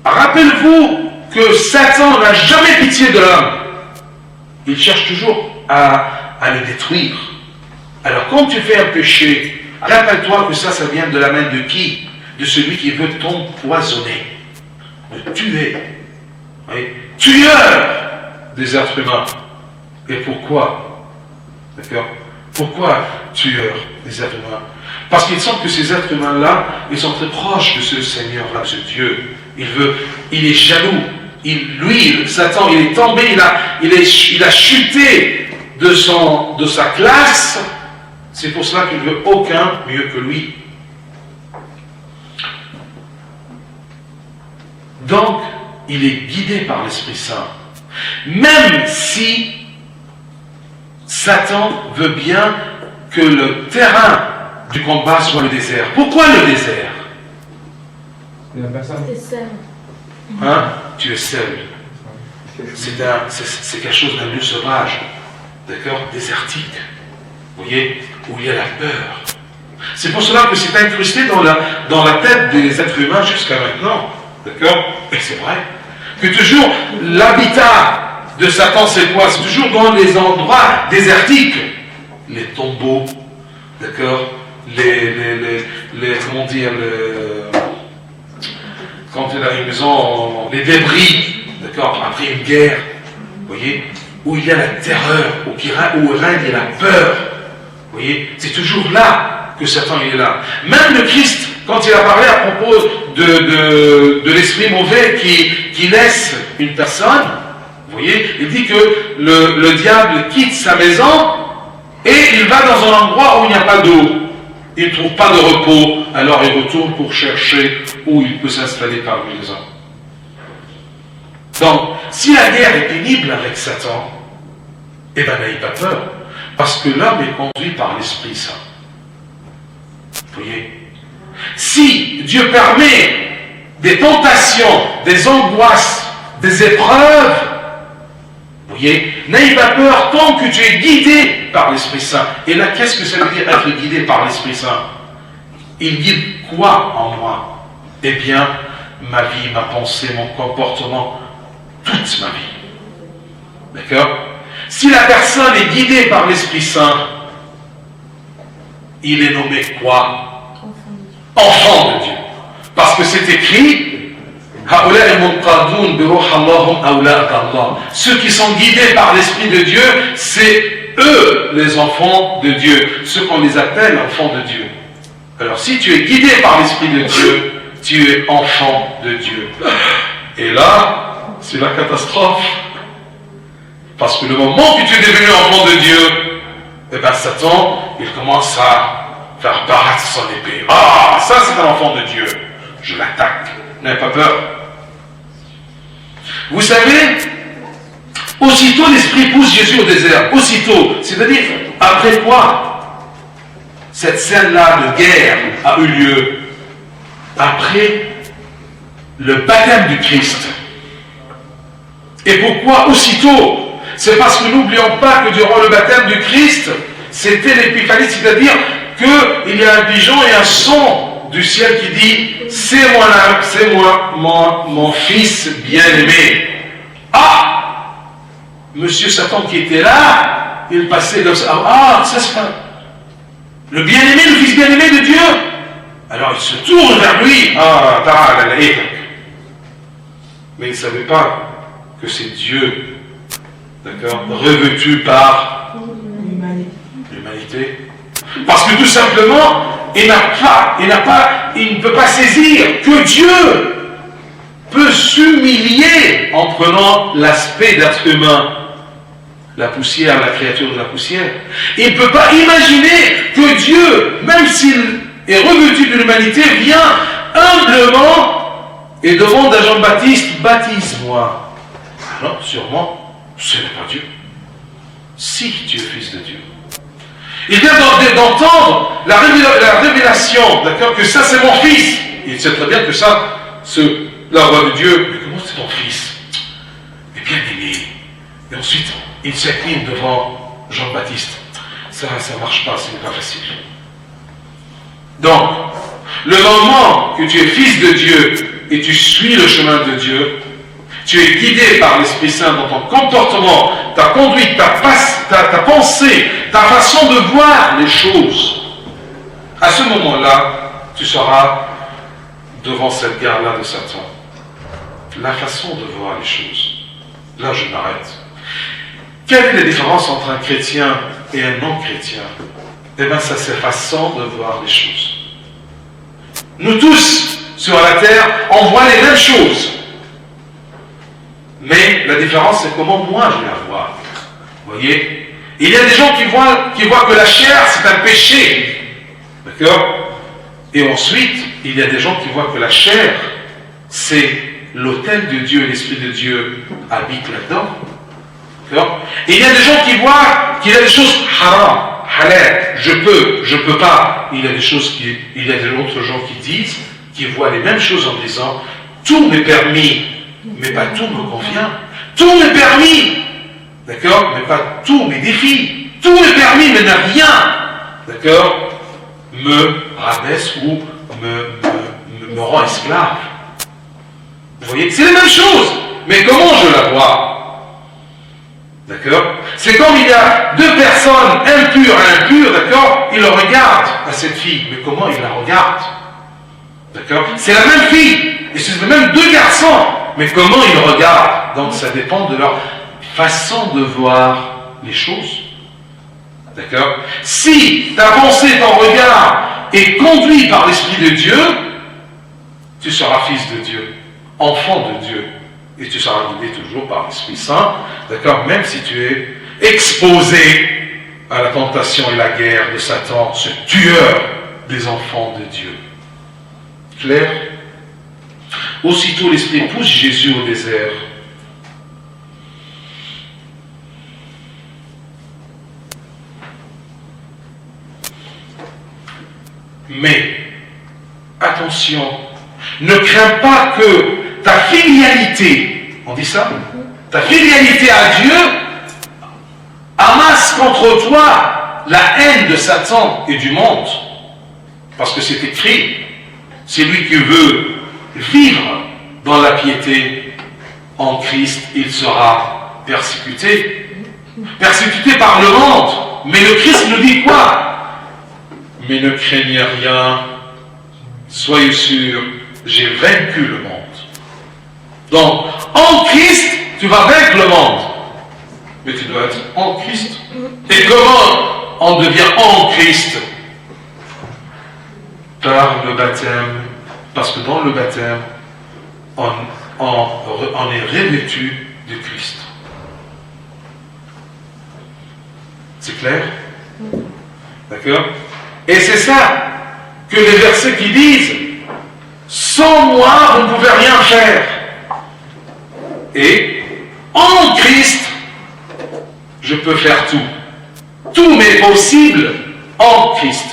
Rappelez-vous que Satan n'a jamais pitié de l'homme. Il cherche toujours à le détruire. Alors quand tu fais un péché, rappelle-toi que ça vient de la main de qui? De celui qui veut t'empoisonner, de tuer. Oui? Tueur des êtres humains. Et pourquoi? D'accord? Pourquoi tueur des êtres humains? Parce qu'il semble que ces êtres humains-là, ils sont très proches de ce Seigneur-là, de ce Dieu. Il est jaloux. Satan, il est tombé, il a chuté de sa classe, c'est pour cela qu'il ne veut aucun mieux que lui. Donc, il est guidé par l'Esprit Saint. Même si Satan veut bien que le terrain du combat soit le désert. Pourquoi le désert? C'est seul. Hein? Tu es seul. C'est quelque chose d'un lieu sauvage, d'accord, désertique, vous voyez, où il y a la peur. C'est pour cela que c'est incrusté dans la tête des êtres humains jusqu'à maintenant, d'accord. Et c'est vrai que toujours l'habitat de Satan, c'est quoi? C'est toujours dans les endroits désertiques, les tombeaux, d'accord, comment dire, quand il a une maison, les débris, d'accord, après une guerre, vous voyez, où il y a la terreur, où règne la peur, vous voyez, c'est toujours là que Satan est là. Même le Christ, quand il a parlé à propos de l'esprit mauvais qui laisse une personne, vous voyez, il dit que le diable quitte sa maison et il va dans un endroit où il n'y a pas d'eau. Il ne trouve pas de repos, alors il retourne pour chercher où il peut s'installer parmi les hommes. Donc, si la guerre est pénible avec Satan, eh bien, n'ayez pas peur, parce que l'homme est conduit par l'Esprit Saint. Vous voyez? Si Dieu permet des tentations, des angoisses, des épreuves, vous voyez, n'ayez pas peur tant que tu es guidé par l'Esprit Saint. Et là, qu'est-ce que ça veut dire être guidé par l'Esprit Saint? Il guide quoi en moi? Eh bien, ma vie, ma pensée, mon comportement, toute ma vie. D'accord? Si la personne est guidée par l'Esprit Saint, il est nommé quoi? Enfant de Dieu. Parce que c'est écrit, ceux qui sont guidés par l'Esprit de Dieu, c'est eux les enfants de Dieu, ceux qu'on les appelle enfants de Dieu. Alors si tu es guidé par l'Esprit de Dieu, tu es enfant de Dieu. Et là, c'est la catastrophe. Parce que le moment que tu es devenu enfant de Dieu, eh bien Satan, il commence à faire paraître son épée. Ah, ça c'est un enfant de Dieu. Je l'attaque. N'ayez pas peur. Vous savez, aussitôt l'Esprit pousse Jésus au désert. Aussitôt. C'est-à-dire, après quoi cette scène-là de guerre a eu lieu? Après le baptême du Christ. Et pourquoi aussitôt? C'est parce que n'oublions pas que durant le baptême du Christ, c'était l'épiphanie, c'est-à-dire qu'il y a un pigeon et un son du ciel qui dit « C'est moi, mon fils bien-aimé. » Ah! Monsieur Satan qui était là, il passait comme ça. Ah, ça c'est pas... Le bien-aimé, le fils bien-aimé de Dieu. Alors il se tourne vers lui. Ah, mais il ne savait pas que c'est Dieu, d'accord, revêtu par l'humanité. Parce que tout simplement, il ne peut pas saisir que Dieu peut s'humilier en prenant l'aspect d'être humain. La poussière, la créature de la poussière. Il ne peut pas imaginer que Dieu, même s'il est revêtu de l'humanité, vient humblement et demande à Jean-Baptiste, baptise-moi. Alors, sûrement, ce n'est pas Dieu. Si tu es fils de Dieu. Il vient d'entendre la révélation, d'accord, que ça c'est mon fils. Il sait très bien que ça, c'est la voix de Dieu. Mais comment c'est ton fils? Mais bien aimé. Et ensuite, il s'incline devant Jean-Baptiste. Ça ne marche pas, ce n'est pas facile. Donc, le moment que tu es fils de Dieu et tu suis le chemin de Dieu, tu es guidé par l'Esprit Saint dans ton comportement, ta conduite, ta pensée, ta façon de voir les choses. À ce moment-là, tu seras devant cette guerre-là de Satan. La façon de voir les choses. Là, je m'arrête. Quelle est la différence entre un chrétien et un non-chrétien? Eh bien, c'est sa façon de voir les choses. Nous tous, sur la terre, on voit les mêmes choses. Mais la différence, c'est comment moi je la vois. Vous voyez? Il y a des gens qui voient que la chair, c'est un péché. D'accord? Et ensuite, il y a des gens qui voient que la chair, c'est l'autel de Dieu, l'Esprit de Dieu habite là-dedans. D'accord? Et il y a des gens qui voient qu'il y a des choses haram, halal, je peux pas. Il y a d'autres gens qui voient les mêmes choses en disant, tout m'est permis, mais pas tout me convient. Tout m'est permis, d'accord, mais pas tout m'est défi. Tout m'est permis, mais ne rien, d'accord, me rabaisse ou me rend esclave. Vous voyez, c'est la même chose, mais comment je la vois? D'accord? C'est comme il y a deux personnes impures, d'accord? Il regarde à cette fille, mais comment il la regarde? D'accord? C'est la même fille, et c'est même deux garçons, mais comment ils regardent? Donc ça dépend de leur façon de voir les choses. D'accord? Si ta pensée, ton regard est conduit par l'Esprit de Dieu, tu seras fils de Dieu, enfant de Dieu. Et tu seras guidé toujours par l'Esprit Saint, d'accord, même si tu es exposé à la tentation et la guerre de Satan, ce tueur des enfants de Dieu. Clair? Aussitôt l'Esprit pousse Jésus au désert. Mais, attention, ne crains pas que ta filialité, on dit ça? Ta filialité à Dieu amasse contre toi la haine de Satan et du monde. Parce que c'est écrit, celui qui veut vivre dans la piété en Christ, il sera persécuté. Persécuté par le monde. Mais le Christ nous dit quoi? Mais ne craignez rien, soyez sûrs, j'ai vaincu le monde. Donc, en Christ, tu vas vaincre le monde. Mais tu dois être en Christ. Et comment on devient en Christ? Par le baptême. Parce que dans le baptême, on est revêtu de Christ. C'est clair? D'accord? Et c'est ça que les versets qui disent, sans moi, vous ne pouvez rien faire. Et en Christ, je peux faire tout. Tout m'est possible en Christ.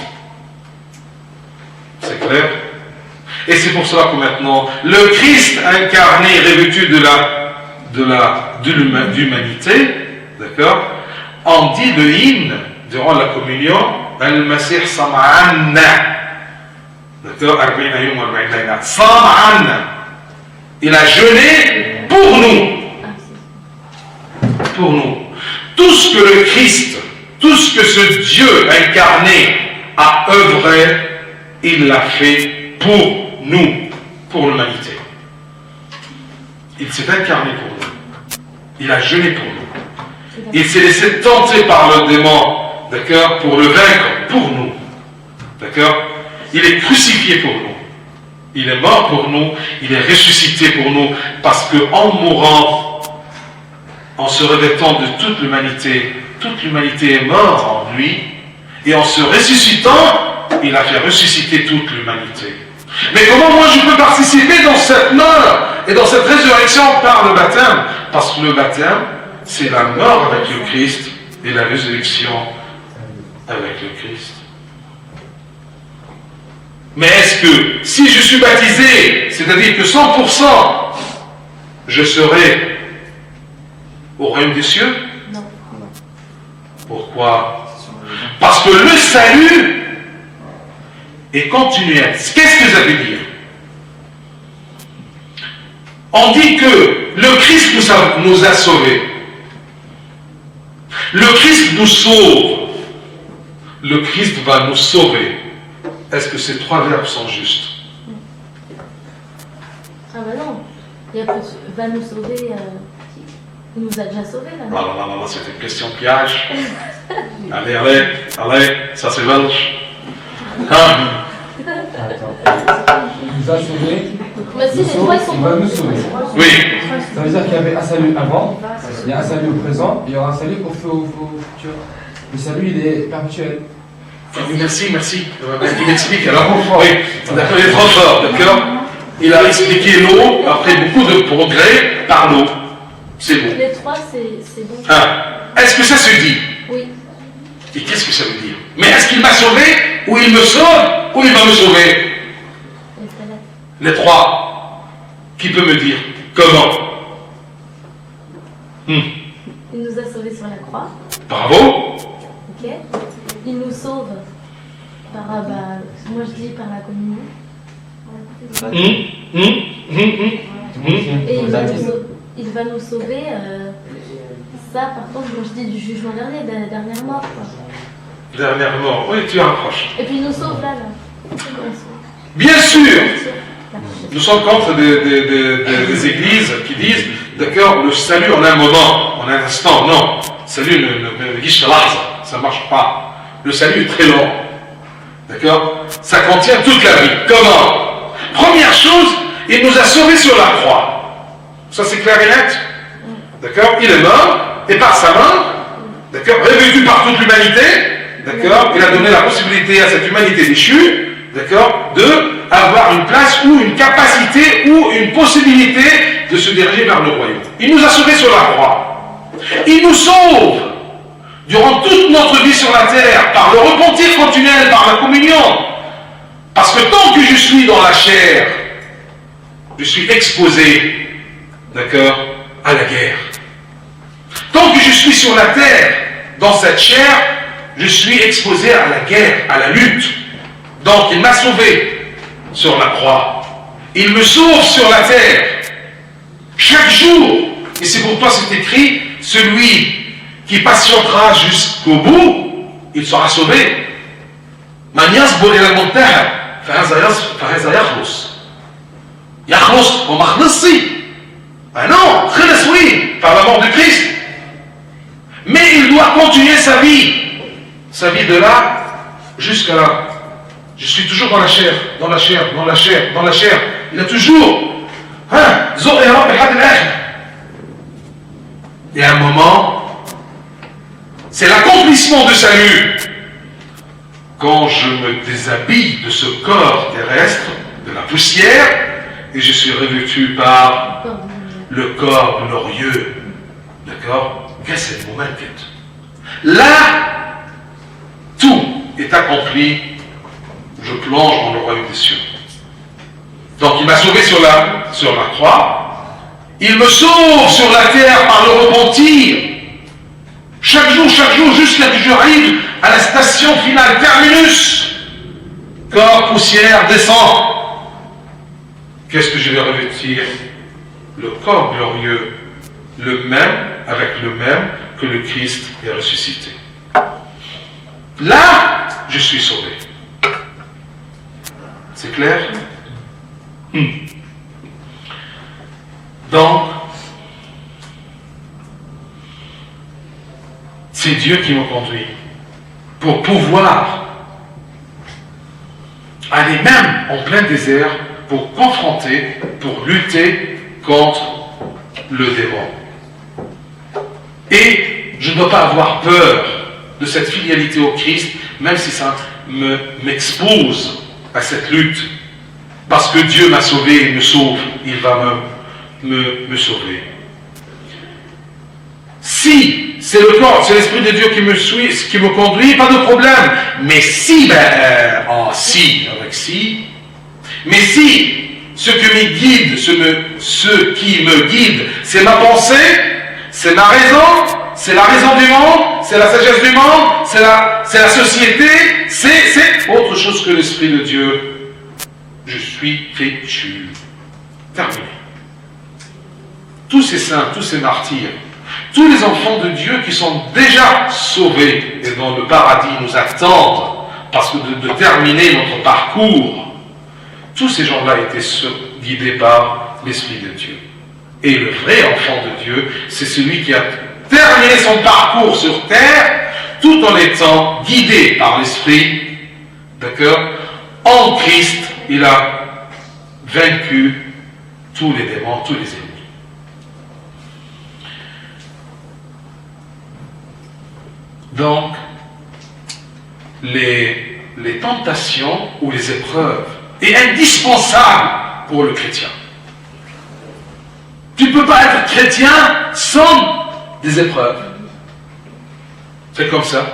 C'est clair? Et c'est pour cela que maintenant, le Christ incarné, revêtu de l'humanité, d'accord? On dit le hymne durant la communion, Al-Masih Sam'anna. D'accord? Sam'anna. Il a jeûné pour nous. Pour nous. Tout ce que le Christ, tout ce que ce Dieu incarné a œuvré, il l'a fait pour nous, pour l'humanité. Il s'est incarné pour nous. Il a jeûné pour nous. Il s'est laissé tenter par le démon, d'accord, pour le vaincre, pour nous. D'accord? Il est crucifié pour nous. Il est mort pour nous, il est ressuscité pour nous, parce qu'en mourant, en se revêtant de toute l'humanité est morte en lui, et en se ressuscitant, il a fait ressusciter toute l'humanité. Mais comment moi je peux participer dans cette mort et dans cette résurrection par le baptême? Parce que le baptême, c'est la mort avec le Christ et la résurrection avec le Christ. Mais est-ce que si je suis baptisé, c'est-à-dire que 100%, je serai au royaume des cieux? Non. Pourquoi? Parce que le salut est continuel. Qu'est-ce que ça veut dire? On dit que le Christ nous a sauvés. Le Christ nous sauve. Le Christ va nous sauver. Est-ce que ces trois verbes sont justes? Ah bah non. Il y a va nous sauver. Il nous a déjà sauvés là. Non, c'est une question piège. Allez, ça c'est belge. Il nous a sauvés. Mais si les trois ils sont il va nous sauver. Oui. Ça veut dire qu'il y avait un salut avant, Il y a un salut au présent, il y aura un salut au futur. Le salut, il est perpétuel. Merci. Il m'explique alors. Oui, d'accord, il est trop fort, d'accord. Il a expliqué l'eau après beaucoup de progrès par l'eau. C'est bon. Les trois, c'est bon. Est-ce que ça se dit? Oui. Et qu'est-ce que ça veut dire? Mais est-ce qu'il m'a sauvé, ou il me sauve, ou il va me sauver? Les trois. Qui peut me dire? Comment? Il nous a sauvés sur la croix. Bravo. Ok. Il nous sauve par, moi je dis par la communion. Et il va nous sauver. Ça, par contre, moi je dis du jugement dernier, de la dernière mort. Quoi. Dernière mort. Oui, tu approches. Et puis il nous sauve là. Bien sûr. Nous sommes contre des églises qui disent, d'accord, le salut en un moment, en un instant. Non, salut ne guiche l'art, ça ne marche pas. Le salut est très long. D'accord? Ça contient toute la vie. Comment? Première chose, il nous a sauvés sur la croix. Ça c'est clair et net. D'accord? Il est mort, et par sa mort, d'accord, revêtu par toute l'humanité, d'accord, il a donné la possibilité à cette humanité déchue, d'accord, de avoir une place ou une capacité ou une possibilité de se diriger vers le royaume. Il nous a sauvés sur la croix. Il nous sauve durant toute notre vie sur la terre par le repentir continuel, par la communion. Parce que tant que je suis dans la chair, je suis exposé, d'accord, à la guerre. Tant que je suis sur la terre, dans cette chair, je suis exposé à la guerre, à la lutte. Donc il m'a sauvé sur la croix. Il me sauve sur la terre. Chaque jour. Et c'est pourquoi c'est écrit, celui qui patientera jusqu'au bout, il sera sauvé. Man yasbur ila al-muntaha, فهذا يخلص. يخلص وما خلصش. Ah non, خلص oui, par la mort de Christ. Mais il doit continuer sa vie de là jusqu'à là. Je suis toujours dans la chair, dans la chair, dans la chair, dans la chair. Il a toujours, et à un moment, c'est l'accomplissement de salut. Quand je me déshabille de ce corps terrestre, de la poussière, et je suis revêtu par le corps glorieux. D'accord? Qu'est-ce que c'est le moment? Là, tout est accompli. Je plonge dans le royaume des cieux. Donc il m'a sauvé sur la croix. Il me sauve sur la terre par le repentir. Chaque jour, jusqu'à ce que j'arrive à la station finale, terminus. Corps, poussière, descend. Qu'est-ce que je vais revêtir? Le corps glorieux, le même, avec le même que le Christ est ressuscité. Là, je suis sauvé. C'est clair? Donc, c'est Dieu qui me conduit pour pouvoir aller même en plein désert pour confronter, pour lutter contre le démon. Et je ne dois pas avoir peur de cette fidélité au Christ, même si ça m'expose à cette lutte. Parce que Dieu m'a sauvé, il me sauve, il va me sauver. Si c'est le corps, c'est l'Esprit de Dieu qui me suit, qui me conduit, pas de problème. Mais si, mais si ce qui me guide, c'est ma pensée, c'est ma raison, c'est la raison du monde, c'est la sagesse du monde, c'est la société, c'est autre chose que l'Esprit de Dieu. Je suis vêtu. Terminé. Tous ces saints, tous ces martyrs, tous les enfants de Dieu qui sont déjà sauvés et dont le paradis nous attendent parce que de terminer notre parcours, tous ces gens-là étaient guidés par l'Esprit de Dieu. Et le vrai enfant de Dieu, c'est celui qui a terminé son parcours sur terre tout en étant guidé par l'Esprit, d'accord? En Christ, il a vaincu tous les démons, tous les ennemis. Donc, les tentations ou les épreuves est indispensable pour le chrétien. Tu ne peux pas être chrétien sans des épreuves. C'est comme ça.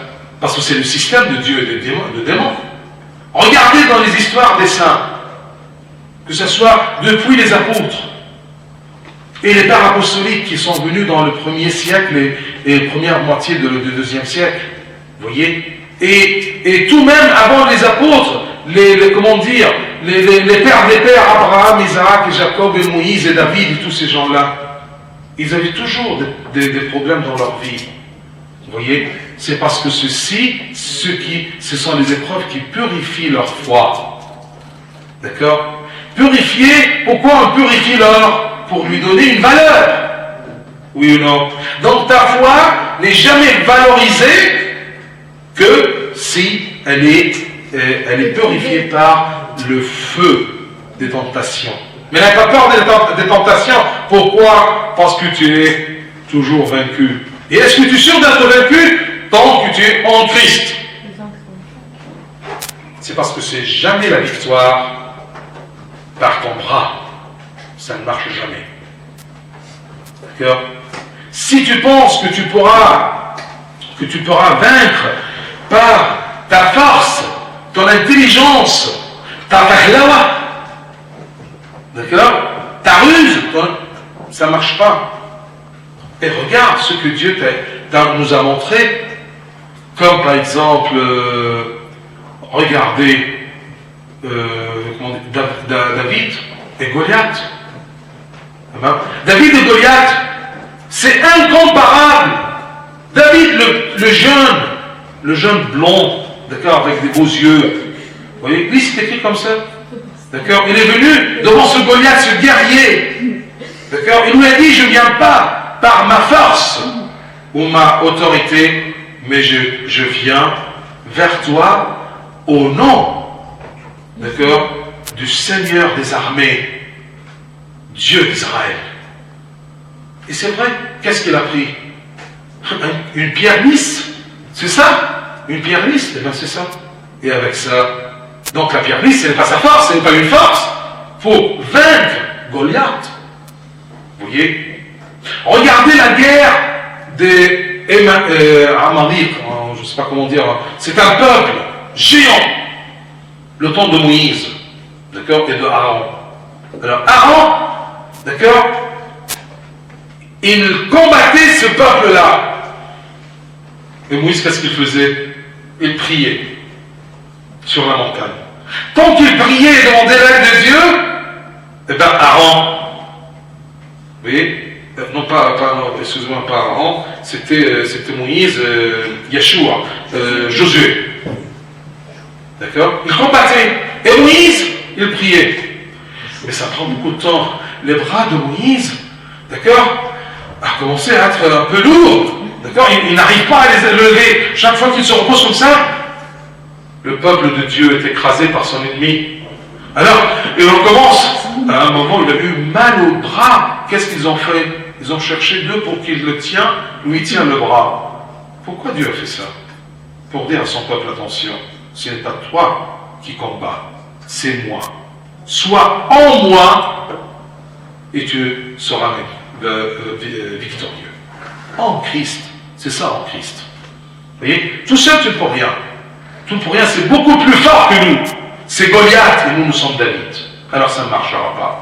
Parce que c'est le système de Dieu et de démons. Regardez dans les histoires des saints, que ce soit depuis les apôtres et les pères apostoliques qui sont venus dans le 1er siècle et la première moitié du 2e siècle. Vous voyez? Et tout même avant les apôtres, comment dire, les pères des pères, Abraham, Isaac, Jacob, et Moïse, et David, et tous ces gens-là, ils avaient toujours des problèmes dans leur vie. Vous voyez? C'est parce que ce sont les épreuves qui purifient leur foi. D'accord? Purifier, pourquoi on purifie l'or? Pour lui donner une valeur. Oui ou non? Donc ta foi n'est jamais valorisée que si elle est purifiée par le feu des tentations. Mais n'aie pas peur des tentations. Pourquoi? Parce que tu es toujours vaincu. Et est-ce que tu es sûr d'être vaincu tant que tu es en Christ? C'est parce que c'est jamais la victoire par ton bras. Ça ne marche jamais. D'accord? Si tu penses que tu pourras vaincre par ta force, ton intelligence, ta fahlawa, d'accord? Ta ruse, ça ne marche pas. Et regarde ce que Dieu nous a montré, comme par exemple, regardez David et Goliath. David et Goliath, c'est incomparable. David, le jeune blond, d'accord, avec des beaux yeux, vous voyez, lui c'est écrit comme ça, d'accord, il est venu devant ce Goliath, ce guerrier, d'accord, il lui a dit, je ne viens pas par ma force ou ma autorité, mais je viens vers toi au nom, d'accord, du Seigneur des armées, Dieu d'Israël. Et c'est vrai, qu'est-ce qu'il a pris? Une pierre lisse, c'est ça? Une pierre lisse, eh bien c'est ça. Et avec ça, donc la pierre lisse, ce n'est pas sa force, ce n'est pas une force. Il faut vaincre Goliath. Vous voyez? Regardez la guerre des Amaliques, je ne sais pas comment dire, c'est un peuple géant, le temps de Moïse, d'accord, et de Aaron. Alors Aaron, d'accord, il combattait ce peuple-là. Et Moïse, qu'est-ce qu'il faisait? Il priait sur la montagne. Tant qu'il priait et demandait l'aide de Dieu, eh bien Aaron, vous voyez, non excusez-moi, pas Aaron, c'était Moïse, Yeshua, Josué. D'accord? Il combattait. Et Moïse, il priait. Mais ça prend beaucoup de temps. Les bras de Moïse, d'accord, a commencé à être un peu lourds. D'accord? Il n'arrive pas à les lever. Chaque fois qu'il se repose comme ça, le peuple de Dieu est écrasé par son ennemi. Alors, et on commence. À un moment, il a eu mal au bras. Qu'est-ce qu'ils ont fait? Ils ont cherché d'eux pour qu'il le tienne, lui tient le bras. Pourquoi Dieu a fait ça? Pour dire à son peuple, attention, ce n'est pas toi qui combats, c'est moi. Sois en moi et tu seras victorieux. En Christ, c'est ça en Christ. Vous voyez, tout seul tu ne peux rien. Tu ne peux rien, c'est beaucoup plus fort que nous. C'est Goliath et nous sommes David. Alors ça ne marchera pas.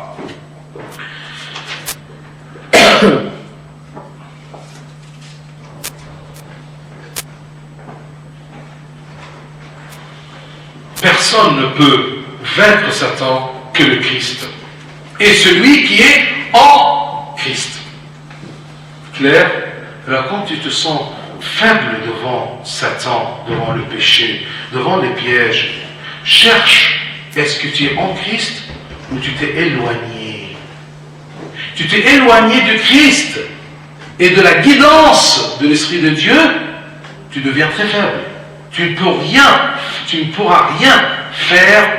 Personne ne peut vaincre Satan que le Christ. Et celui qui est en Christ. Clair? Alors quand tu te sens faible devant Satan, devant le péché, devant les pièges, cherche, est-ce que tu es en Christ ou tu t'es éloigné? Tu t'es éloigné du Christ et de la guidance de l'Esprit de Dieu, tu deviens très faible. Tu ne pourras rien faire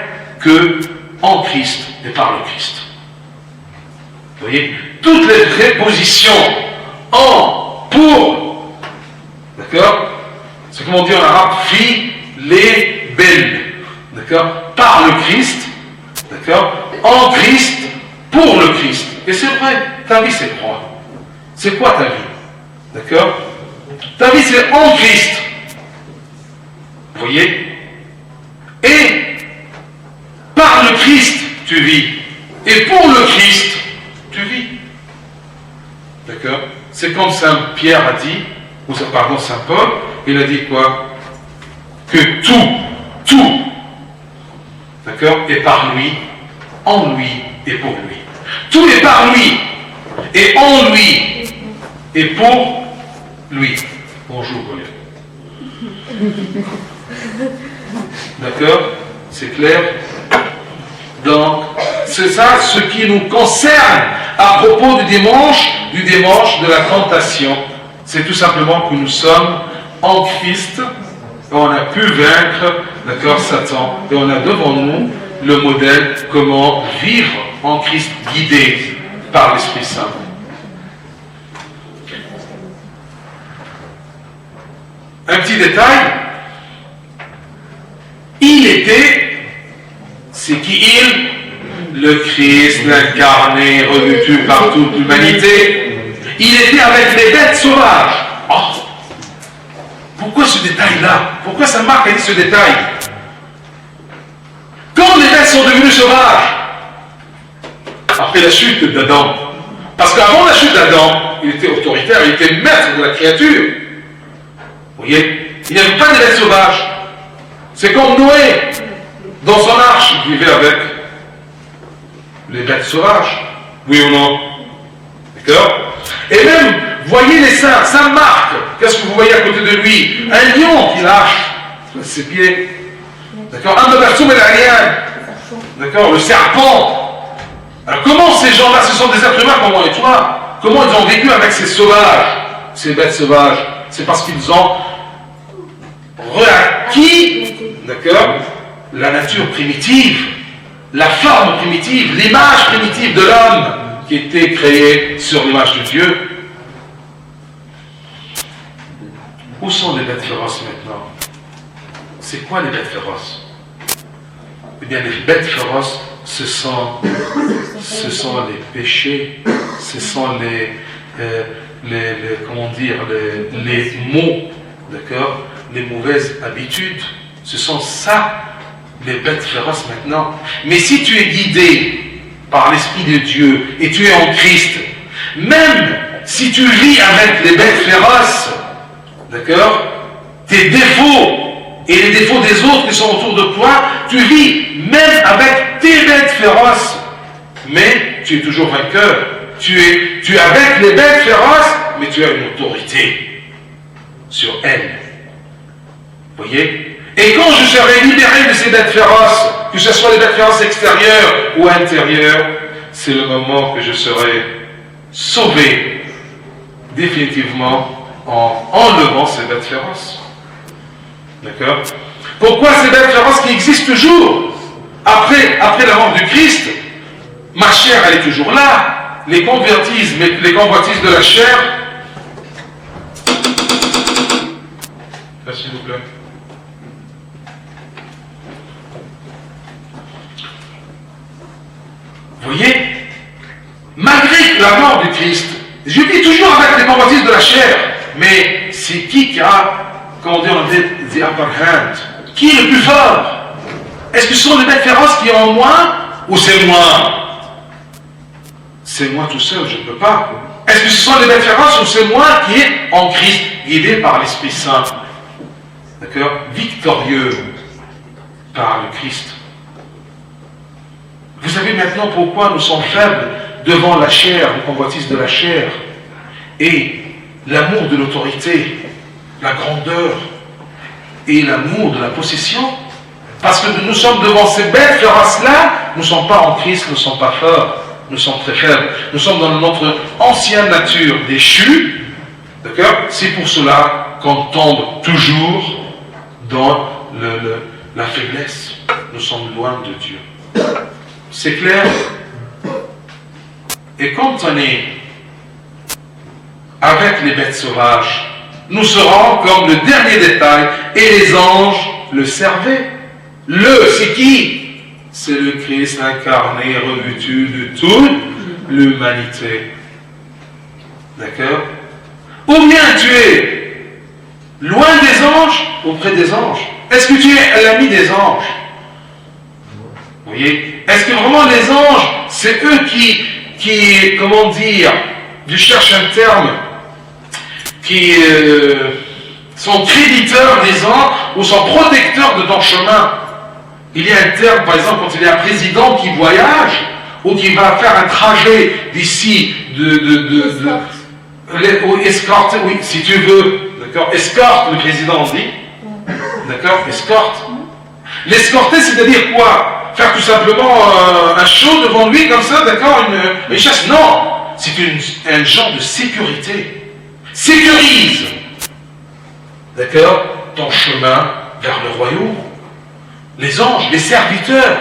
que en Christ et par le Christ. Vous voyez, toutes les prépositions en, pour, d'accord, C'est comme on dit en arabe, fi les belles. D'accord? Par le Christ. D'accord? En Christ, pour le Christ. Et c'est vrai, ta vie c'est quoi? C'est quoi ta vie? D'accord? Ta vie c'est en Christ. Vous voyez? Et par le Christ, tu vis. Et pour le Christ, tu vis. D'accord? C'est comme Saint Pierre a dit, ou pardon, Saint Paul, il a dit quoi? Que tout, d'accord, est par lui, en lui et pour lui. Tout est par lui, et en lui, et pour lui. Bonjour, Goliath. D'accord? C'est clair? Donc, c'est ça ce qui nous concerne à propos du dimanche de la tentation. C'est tout simplement que nous sommes en Christ, et on a pu vaincre, d'accord, Satan, et on a devant nous le modèle comment vivre en Christ guidé par l'Esprit Saint. Un petit détail, il était, c'est qui il? Le Christ, l'incarné, revêtu par toute l'humanité. Il était avec les bêtes sauvages. Oh, pourquoi ce détail-là? Pourquoi Saint Marc a dit ce détail? Quand les bêtes sont devenues sauvages, après la chute d'Adam, parce qu'avant la chute d'Adam, il était autoritaire, il était maître de la créature. Vous voyez? Il n'y avait pas de bêtes sauvages. C'est comme Noé, dans son arche, il vivait avec les bêtes sauvages. Oui ou non? D'accord? Et même, voyez les saints, Saint Marc, qu'est-ce que vous voyez à côté de lui? Un lion qui lâche ses pieds. D'accord? Un bersum et rien. D'accord? Le serpent. Alors comment ces gens-là, ce sont des êtres humains comme moi et toi, comment ils ont vécu avec ces sauvages, ces bêtes sauvages? C'est parce qu'ils ont reacquis, d'accord, la nature primitive, la forme primitive, l'image primitive de l'homme qui était créé sur l'image de Dieu. Où sont les bêtes féroces maintenant? C'est quoi les bêtes féroces? Eh bien, les bêtes féroces, ce sont les péchés, ce sont comment dire, les maux, d'accord, les mauvaises habitudes. Ce sont ça, les bêtes féroces maintenant. Mais si tu es guidé par l'Esprit de Dieu et tu es en Christ, même si tu vis avec les bêtes féroces, d'accord, tes défauts et les défauts des autres qui sont autour de toi, tu vis même avec tes bêtes féroces, mais tu es toujours vainqueur. Tu es avec les bêtes féroces, mais tu as une autorité sur elles. Vous voyez? Et quand je serai libéré de ces bêtes féroces, que ce soit les bêtes féroces extérieures ou intérieures, c'est le moment que je serai sauvé définitivement en enlevant ces bêtes féroces. D'accord? Pourquoi ces bêtes féroces qui existent toujours après la mort du Christ? Ma chair, elle est toujours là. Les convoitises de la chair. Là, s'il vous plaît. Vous voyez? Malgré la mort du Christ, je vis toujours avec les convoitises de la chair. Mais c'est qui a, comment dire en anglais, the upper hand? Qui est le plus fort? Est-ce que ce sont les bêtes féroces qui ont moins ou c'est moi? C'est moi tout seul, je ne peux pas. Est-ce que ce sont les bêtes féroces ou c'est moi qui est en Christ, guidé par l'Esprit Saint? D'accord? Victorieux par le Christ. Vous savez maintenant pourquoi nous sommes faibles devant la chair, les convoitises de la chair, et l'amour de l'autorité, la grandeur et l'amour de la possession? Parce que nous sommes devant ces bêtes féroces-là, nous ne sommes pas en Christ, nous ne sommes pas forts. Nous sommes très faibles. Nous sommes dans notre ancienne nature déchue. D'accord? C'est pour cela qu'on tombe toujours dans la faiblesse. Nous sommes loin de Dieu. C'est clair? Et quand on est avec les bêtes sauvages, nous serons comme le dernier détail, et les anges le servaient. C'est qui? C'est le Christ incarné, revêtu de toute l'humanité. D'accord? Ou bien tu es loin des anges, auprès des anges. Est-ce que tu es l'ami des anges? Vous voyez? Est-ce que vraiment les anges, c'est eux qui, comment dire, je cherche un terme, qui sont créditeurs des anges ou sont protecteurs de ton chemin? Il y a un terme, par exemple, quand il y a un président qui voyage ou qui va faire un trajet d'ici escorte, oui, si tu veux, d'accord, escorte, le président dit, d'accord, escorte. L'escorter, c'est-à-dire quoi? Faire tout simplement un show devant lui comme ça, d'accord, une chasse? Non, c'est un genre de sécurité. Sécurise, d'accord, ton chemin vers le royaume. Les anges, les serviteurs.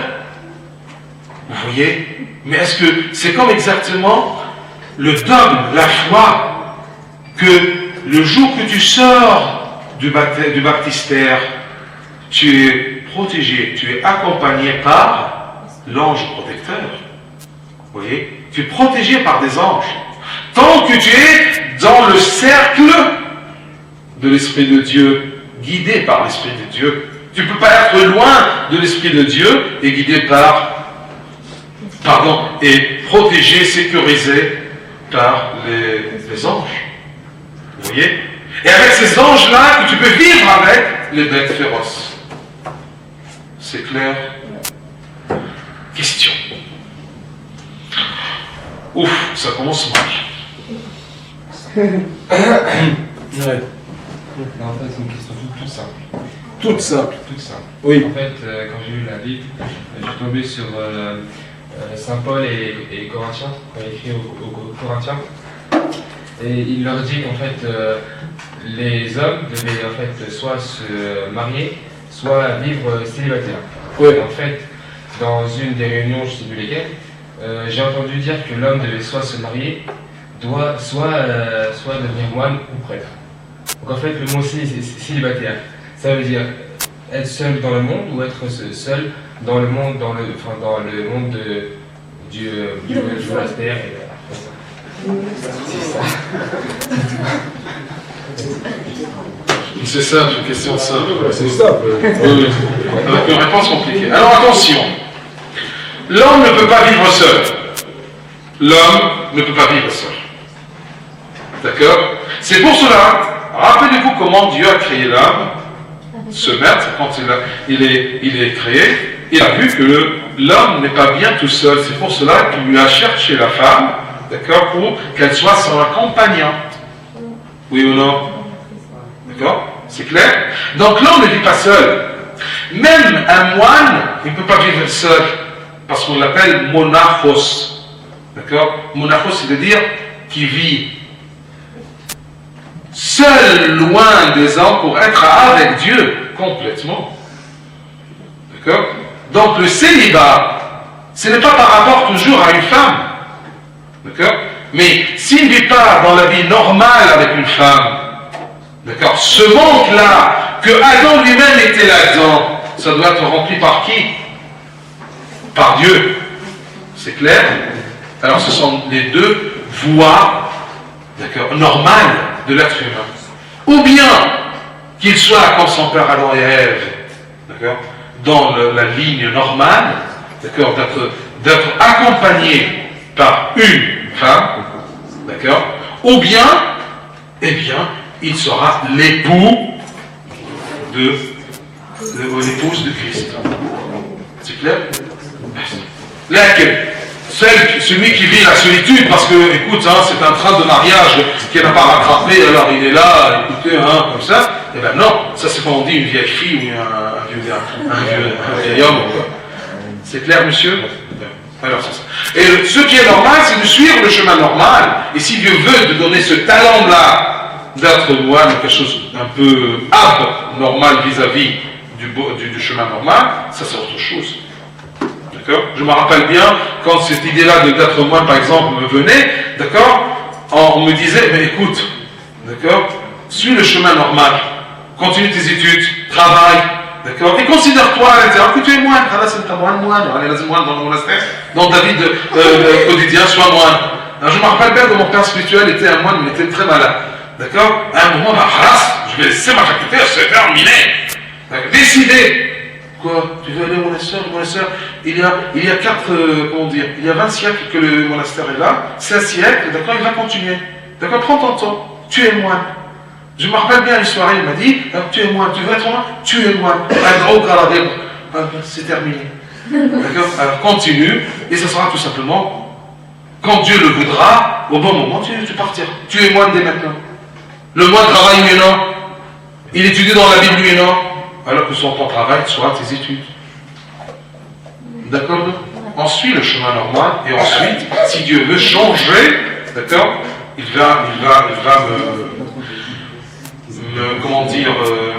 Vous voyez? Mais est-ce que c'est comme exactement le dogme, la foi, que le jour que tu sors du baptistère, tu es protégé, tu es accompagné par l'ange protecteur. Vous voyez? Tu es protégé par des anges. Tant que tu es dans le cercle de l'Esprit de Dieu, guidé par l'Esprit de Dieu. Tu ne peux pas être loin de l'Esprit de Dieu et guidé et protégé, sécurisé par les anges. Vous voyez? Et avec ces anges-là, que tu peux vivre avec les bêtes féroces. C'est clair? Question. Ouf, ça commence mal. Ouais. Non, en fait, c'est une question toute simple. Toute simple. Toute simple. Oui. En fait, quand j'ai lu la Bible, je suis tombé sur Saint Paul et Corinthiens, quand il écrit aux Corinthiens. Et il leur dit qu'en fait, les hommes devaient en fait soit se marier, soit vivre célibataires. Oui. Et en fait, dans une des réunions, je ne sais plus lesquelles, j'ai entendu dire que l'homme devait soit se marier, soit devenir moine ou prêtre. Donc en fait, le mot célibataire, ça veut dire être seul dans le monde ou être seul dans le monde, du monastère. C'est ça. C'est simple, une question simple. C'est simple. Oui. Avec une réponse compliquée. Alors attention, l'homme ne peut pas vivre seul. L'homme ne peut pas vivre seul. D'accord? C'est pour cela, rappelez-vous comment Dieu a créé l'homme, ce maître, quand il est créé, il a vu que l'homme n'est pas bien tout seul. C'est pour cela qu'il lui a cherché la femme, d'accord, pour qu'elle soit son compagnon. Oui ou non? D'accord? C'est clair? Donc l'homme ne vit pas seul. Même un moine, il ne peut pas vivre seul, parce qu'on l'appelle monachos. D'accord? Monachos, c'est-à-dire qui vit seul, loin des hommes, pour être avec Dieu complètement. D'accord? Donc le célibat, ce n'est pas par rapport toujours à une femme. D'accord? Mais s'il ne vit pas dans la vie normale avec une femme, d'accord, ce manque-là, que Adam lui-même était là-dedans, ça doit être rempli par qui? Par Dieu. C'est clair? Alors ce sont les deux voies, d'accord, normales de l'être humain. Ou bien qu'il soit comme son père Adam et Ève, d'accord, dans la ligne normale, d'accord, d'être accompagné par une femme, d'accord, ou bien, eh bien, il sera l'époux l'épouse de Christ. C'est clair? Laquelle? Celui qui vit la solitude, parce que, écoute, hein, c'est un train de mariage qui n'a pas rattrapé, alors il est là, écoutez, hein, comme ça. Eh bien non, ça c'est quand on dit une vieille fille ou un vieil homme. C'est clair, monsieur? Alors c'est ça. Et ce qui est normal, c'est de suivre le chemin normal. Et si Dieu veut te donner ce talent-là d'être moine, quelque chose d'un peu abnormal vis-à-vis du chemin normal, ça c'est autre chose. D'accord? Je me rappelle bien, quand cette idée-là d'être moine, par exemple, me venait, d'accord, on me disait, mais écoute, d'accord, suis le chemin normal, continue tes études, travaille, d'accord? Et considère-toi à l'intérieur que tu es moine. Ah là, c'est un moine, allez, vas-y, moine dans le monastère, dans ta vie quotidienne, sois moine. Alors, je me rappelle bien que mon père spirituel était un moine, mais il était très malade, d'accord? À un moment, je vais laisser ma faculté, c'est terminé. Décidez. Quoi? Tu veux aller au monastère? Le monastère, il y a 20 siècles que le monastère est là, 5 siècles, d'accord, il va continuer. D'accord, prends ton temps, tu es moine. Je me rappelle bien l'histoire, il m'a dit, tu es moine, tu veux être moine? Tu es moine. Un gros gradé, c'est terminé. D'accord? Alors continue, et ce sera tout simplement, quand Dieu le voudra, au bon moment, tu partiras. Tu es moine dès maintenant. Le moine travaille, lui, non? Il étudie dans la Bible, lui, non? Alors que son temps de travail soit tes études. D'accord? On suit le chemin normal, et ensuite, si Dieu veut changer, d'accord, il va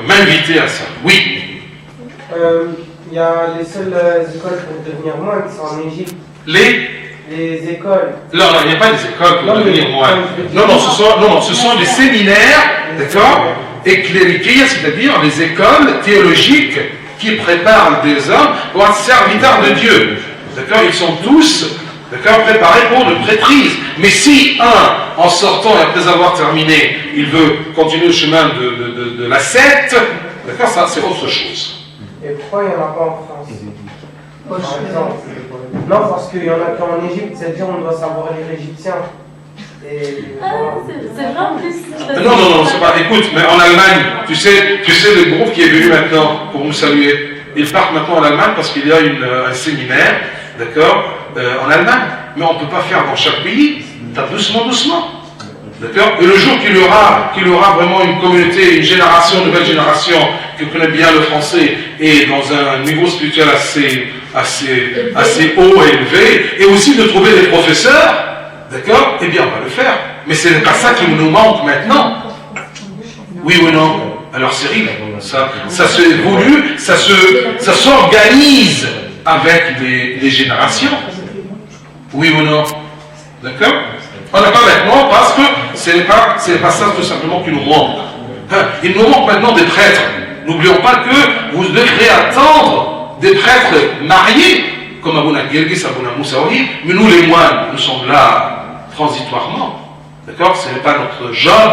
m'inviter à ça. Oui. Il y a les seules écoles pour devenir moine, c'est en Égypte. Les écoles. Non, il n'y a pas des écoles pour devenir moine. Non, ce sont des séminaires, d'accord, et clériqués, c'est-à-dire les écoles théologiques qui préparent des hommes pour être serviteurs de Dieu. D'accord, ils sont tous, d'accord, préparés pour le prêtrise. Mais si en sortant et après avoir terminé, il veut continuer le chemin de la secte, d'accord, ça c'est autre chose. Et pourquoi il n'y en a pas en France? Par exemple. Non, parce qu'il y en a qu'en Égypte, c'est-à-dire on doit savoir lire égyptien. C'est vrai en plus. Non, c'est pas. Écoute, mais en Allemagne, tu sais le groupe qui est venu maintenant pour nous saluer. Ils partent maintenant en Allemagne parce qu'il y a un séminaire, d'accord, en Allemagne. Mais on ne peut pas faire dans chaque pays. T'as doucement. D'accord? Et le jour qu'il y aura vraiment une communauté, une nouvelle génération, qui connaît bien le français et dans un niveau spirituel assez haut et élevé, et aussi de trouver des professeurs, d'accord? Eh bien, on va le faire. Mais ce n'est pas ça qui nous manque maintenant. Oui ou non? Alors c'est rien. Ça se évolue, ça s'organise avec les générations. Oui ou non? D'accord? On n'a pas maintenant parce que ce n'est pas ça tout simplement qui nous manque. Il nous manque maintenant des prêtres. N'oublions pas que vous devrez attendre des prêtres mariés, comme Abouna Girgis, Abouna Moussaoui, mais nous les moines, nous sommes là transitoirement. D'accord? Ce n'est pas notre job,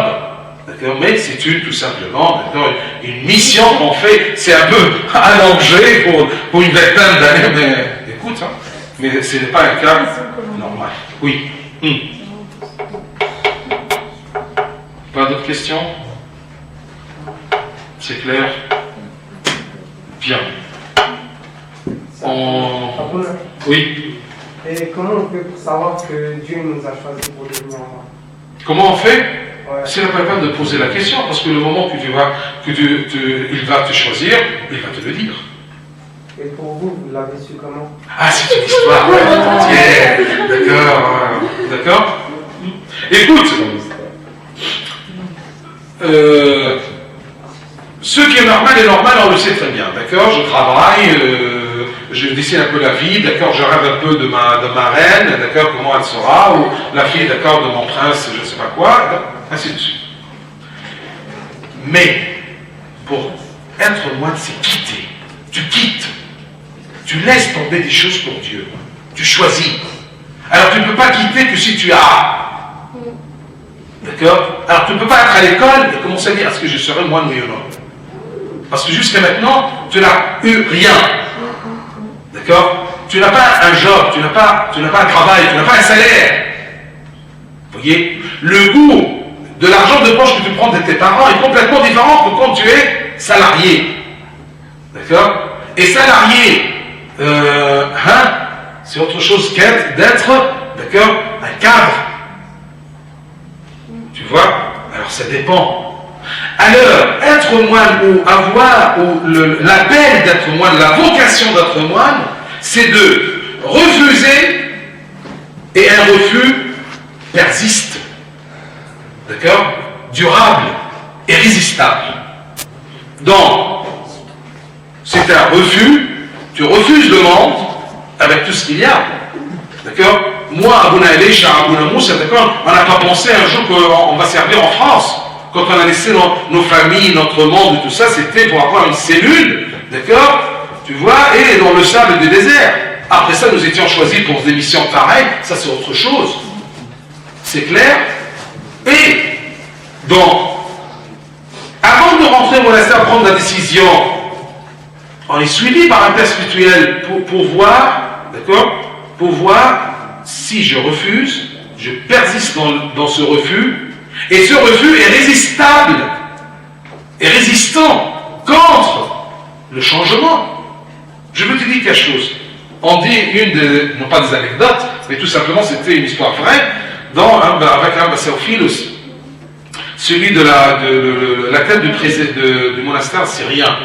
d'accord? Mais c'est tout simplement, d'accord, une mission qu'on fait. C'est un peu allongé pour une vingtaine d'années, mais écoute, mais ce n'est pas un cas normal. Oui. Pas d'autres questions? C'est clair? Bien. Oui. Et comment on fait pour savoir que Dieu nous a choisis pour devenir moine? Comment on fait? Ouais. C'est pas la peine de poser la question, parce que le moment que il va te choisir, il va te le dire. Et pour vous, vous l'avez su comment? Ah, c'est une histoire entière. D'accord? Écoute, ce qui est normal, on le sait très bien, d'accord? Je travaille, je dessine un peu la vie, d'accord? Je rêve un peu de ma reine, d'accord? Comment elle sera, ou la fille, d'accord, de mon prince, je ne sais pas quoi, ainsi de suite. Mais, pour être moine, c'est quitter. Tu quittes. Tu laisses tomber des choses pour Dieu. Tu choisis. Alors, tu ne peux pas quitter que si tu as. D'accord? Alors, tu ne peux pas être à l'école et commencer à dire est-ce que je serai moine oui ou non? Parce que jusqu'à maintenant, tu n'as eu rien. D'accord? Tu n'as pas un job, tu n'as pas un travail, tu n'as pas un salaire. Vous voyez? Le goût de l'argent de poche que tu prends de tes parents est complètement différent que quand tu es salarié. D'accord? Et salarié, c'est autre chose qu'être, d'accord, un cadre. Tu vois? Alors ça dépend. Alors, être moine ou avoir l'appel d'être moine, la vocation d'être moine, c'est de refuser, et un refus persiste, d'accord, durable et résistable. Donc, c'est un refus, tu refuses le monde avec tout ce qu'il y a, d'accord. Moi, Abouna Elisha, Abouna Moussa, d'accord, on n'a pas pensé un jour qu'on va servir en France. Quand on a laissé nos familles, notre monde et tout ça, c'était pour avoir une cellule, d'accord? Tu vois, et dans le sable du désert. Après ça, nous étions choisis pour des missions pareilles, ça c'est autre chose. C'est clair? Et, donc, avant de rentrer au monastère, prendre la décision, on est suivi par un père spirituel pour voir, d'accord? Pour voir si je refuse, je persiste dans ce refus, et ce refus est résistable, est résistant contre le changement. Je veux te dire quelque chose. On dit non pas des anecdotes, mais tout simplement c'était une histoire vraie, avec un Basséophilus, celui de la tête du monastère syrien.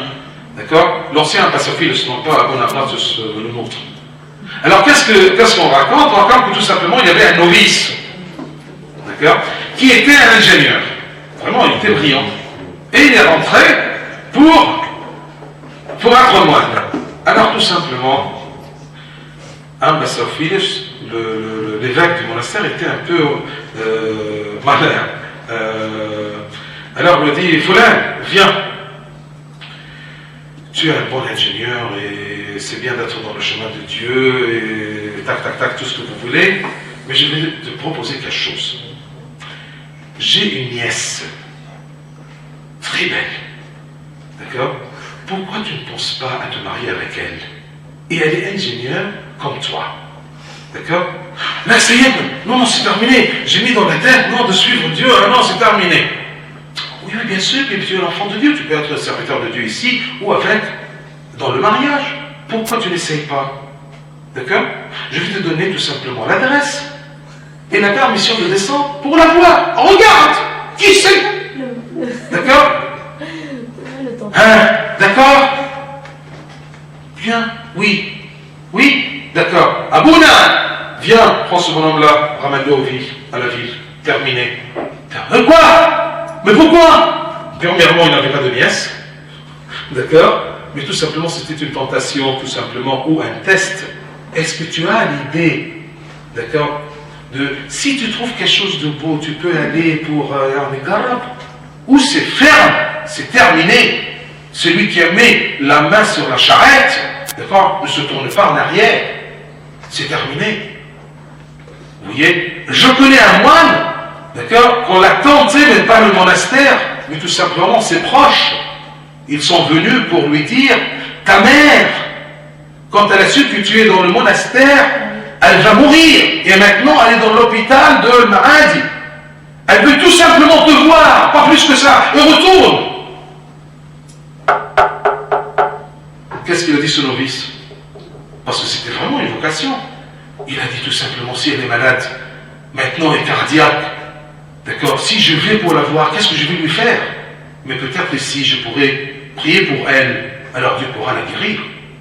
D'accord? L'ancien Basséophilus, non pas Bonaparte le nôtre. Alors qu'est-ce qu'on raconte? On raconte que tout simplement il y avait un novice, d'accord, qui était un ingénieur. Vraiment, il était brillant. Et il est rentré pour être moine. Alors tout simplement, un Basséophilus, l'évêque du monastère, était un peu malin. Alors il lui dit, Foulin, viens. Tu es un bon ingénieur et c'est bien d'être dans le chemin de Dieu et tac, tac, tac, tout ce que vous voulez, mais je vais te proposer quelque chose. J'ai une nièce, très belle, d'accord? Pourquoi tu ne penses pas à te marier avec elle? Et elle est ingénieure comme toi, d'accord? Là, ça y est, non, c'est terminé. J'ai mis dans la tête, non, de suivre Dieu, non, c'est terminé. Oui, bien sûr, mais tu es l'enfant de Dieu, tu peux être le serviteur de Dieu ici ou avec, dans le mariage. Pourquoi tu n'essayes pas? D'accord? Je vais te donner tout simplement l'adresse et la permission de descendre pour la voir. Regarde! Qui c'est? D'accord? Hein? D'accord? Bien, oui. Oui? D'accord. Abouna! Viens, prends ce bonhomme-là, ramène-le à la ville. Terminé. Quoi? Mais pourquoi? Premièrement, il n'avait pas de nièce. D'accord? Mais tout simplement, c'était une tentation, tout simplement, ou un test. Est-ce que tu as l'idée, d'accord, de si tu trouves quelque chose de beau, tu peux aller pour Yarnigarab, ou c'est ferme, c'est terminé. Celui qui a mis la main sur la charrette, d'accord, ne se tourne pas en arrière. C'est terminé. Vous voyez? Je connais un moine, d'accord, qu'on l'attend, tu sais, même pas le monastère, mais tout simplement ses proches. Ils sont venus pour lui dire, ta mère, quand elle a su que tu es dans le monastère, elle va mourir. Et maintenant, elle est dans l'hôpital de Mahadi. Elle veut tout simplement te voir, pas plus que ça, et retourne. Qu'est-ce qu'il a dit ce novice? Parce que c'était vraiment une vocation. Il a dit tout simplement, si elle est malade, maintenant elle est cardiaque, d'accord, si je vais pour la voir, qu'est-ce que je vais lui faire? Mais peut-être que si je pourrais prier pour elle, alors Dieu pourra la guérir.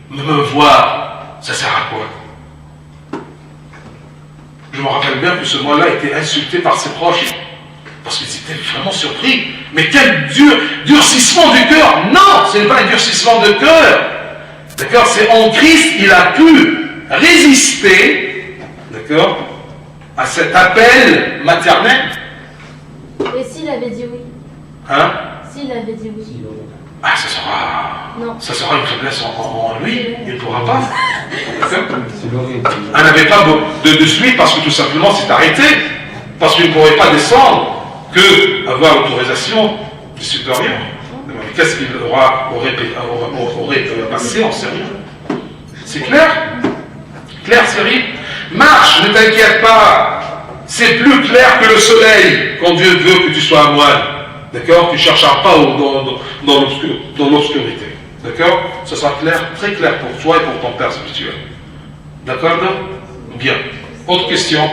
Mais me voir, ça sert à quoi? Je me rappelle bien que ce mois-là était insulté par ses proches, parce qu'ils étaient vraiment surpris. Mais quel durcissement du cœur! Non, ce n'est pas un durcissement de cœur. D'accord? C'est en Christ, il a pu résister, d'accord, à cet appel maternel. Et s'il avait dit oui? Hein? S'il avait dit oui? Ah, Non. ça sera une faiblesse en lui, il ne pourra pas. C'est l'horrible. Elle n'avait pas de suite parce que tout simplement c'est arrêté, parce qu'il ne pourrait pas descendre que avoir l'autorisation du supérieur. Mais qu'est-ce qu'il aurait passé, on ne sait rien. C'est clair? Clair, Cyril? Marche, ne t'inquiète pas. C'est plus clair que le soleil quand Dieu veut que tu sois un moine. D'accord? Tu ne chercheras pas dans l'obscurité. D'accord? Ça sera clair, très clair pour toi et pour ton père spirituel. D'accord? Bien. Autre question?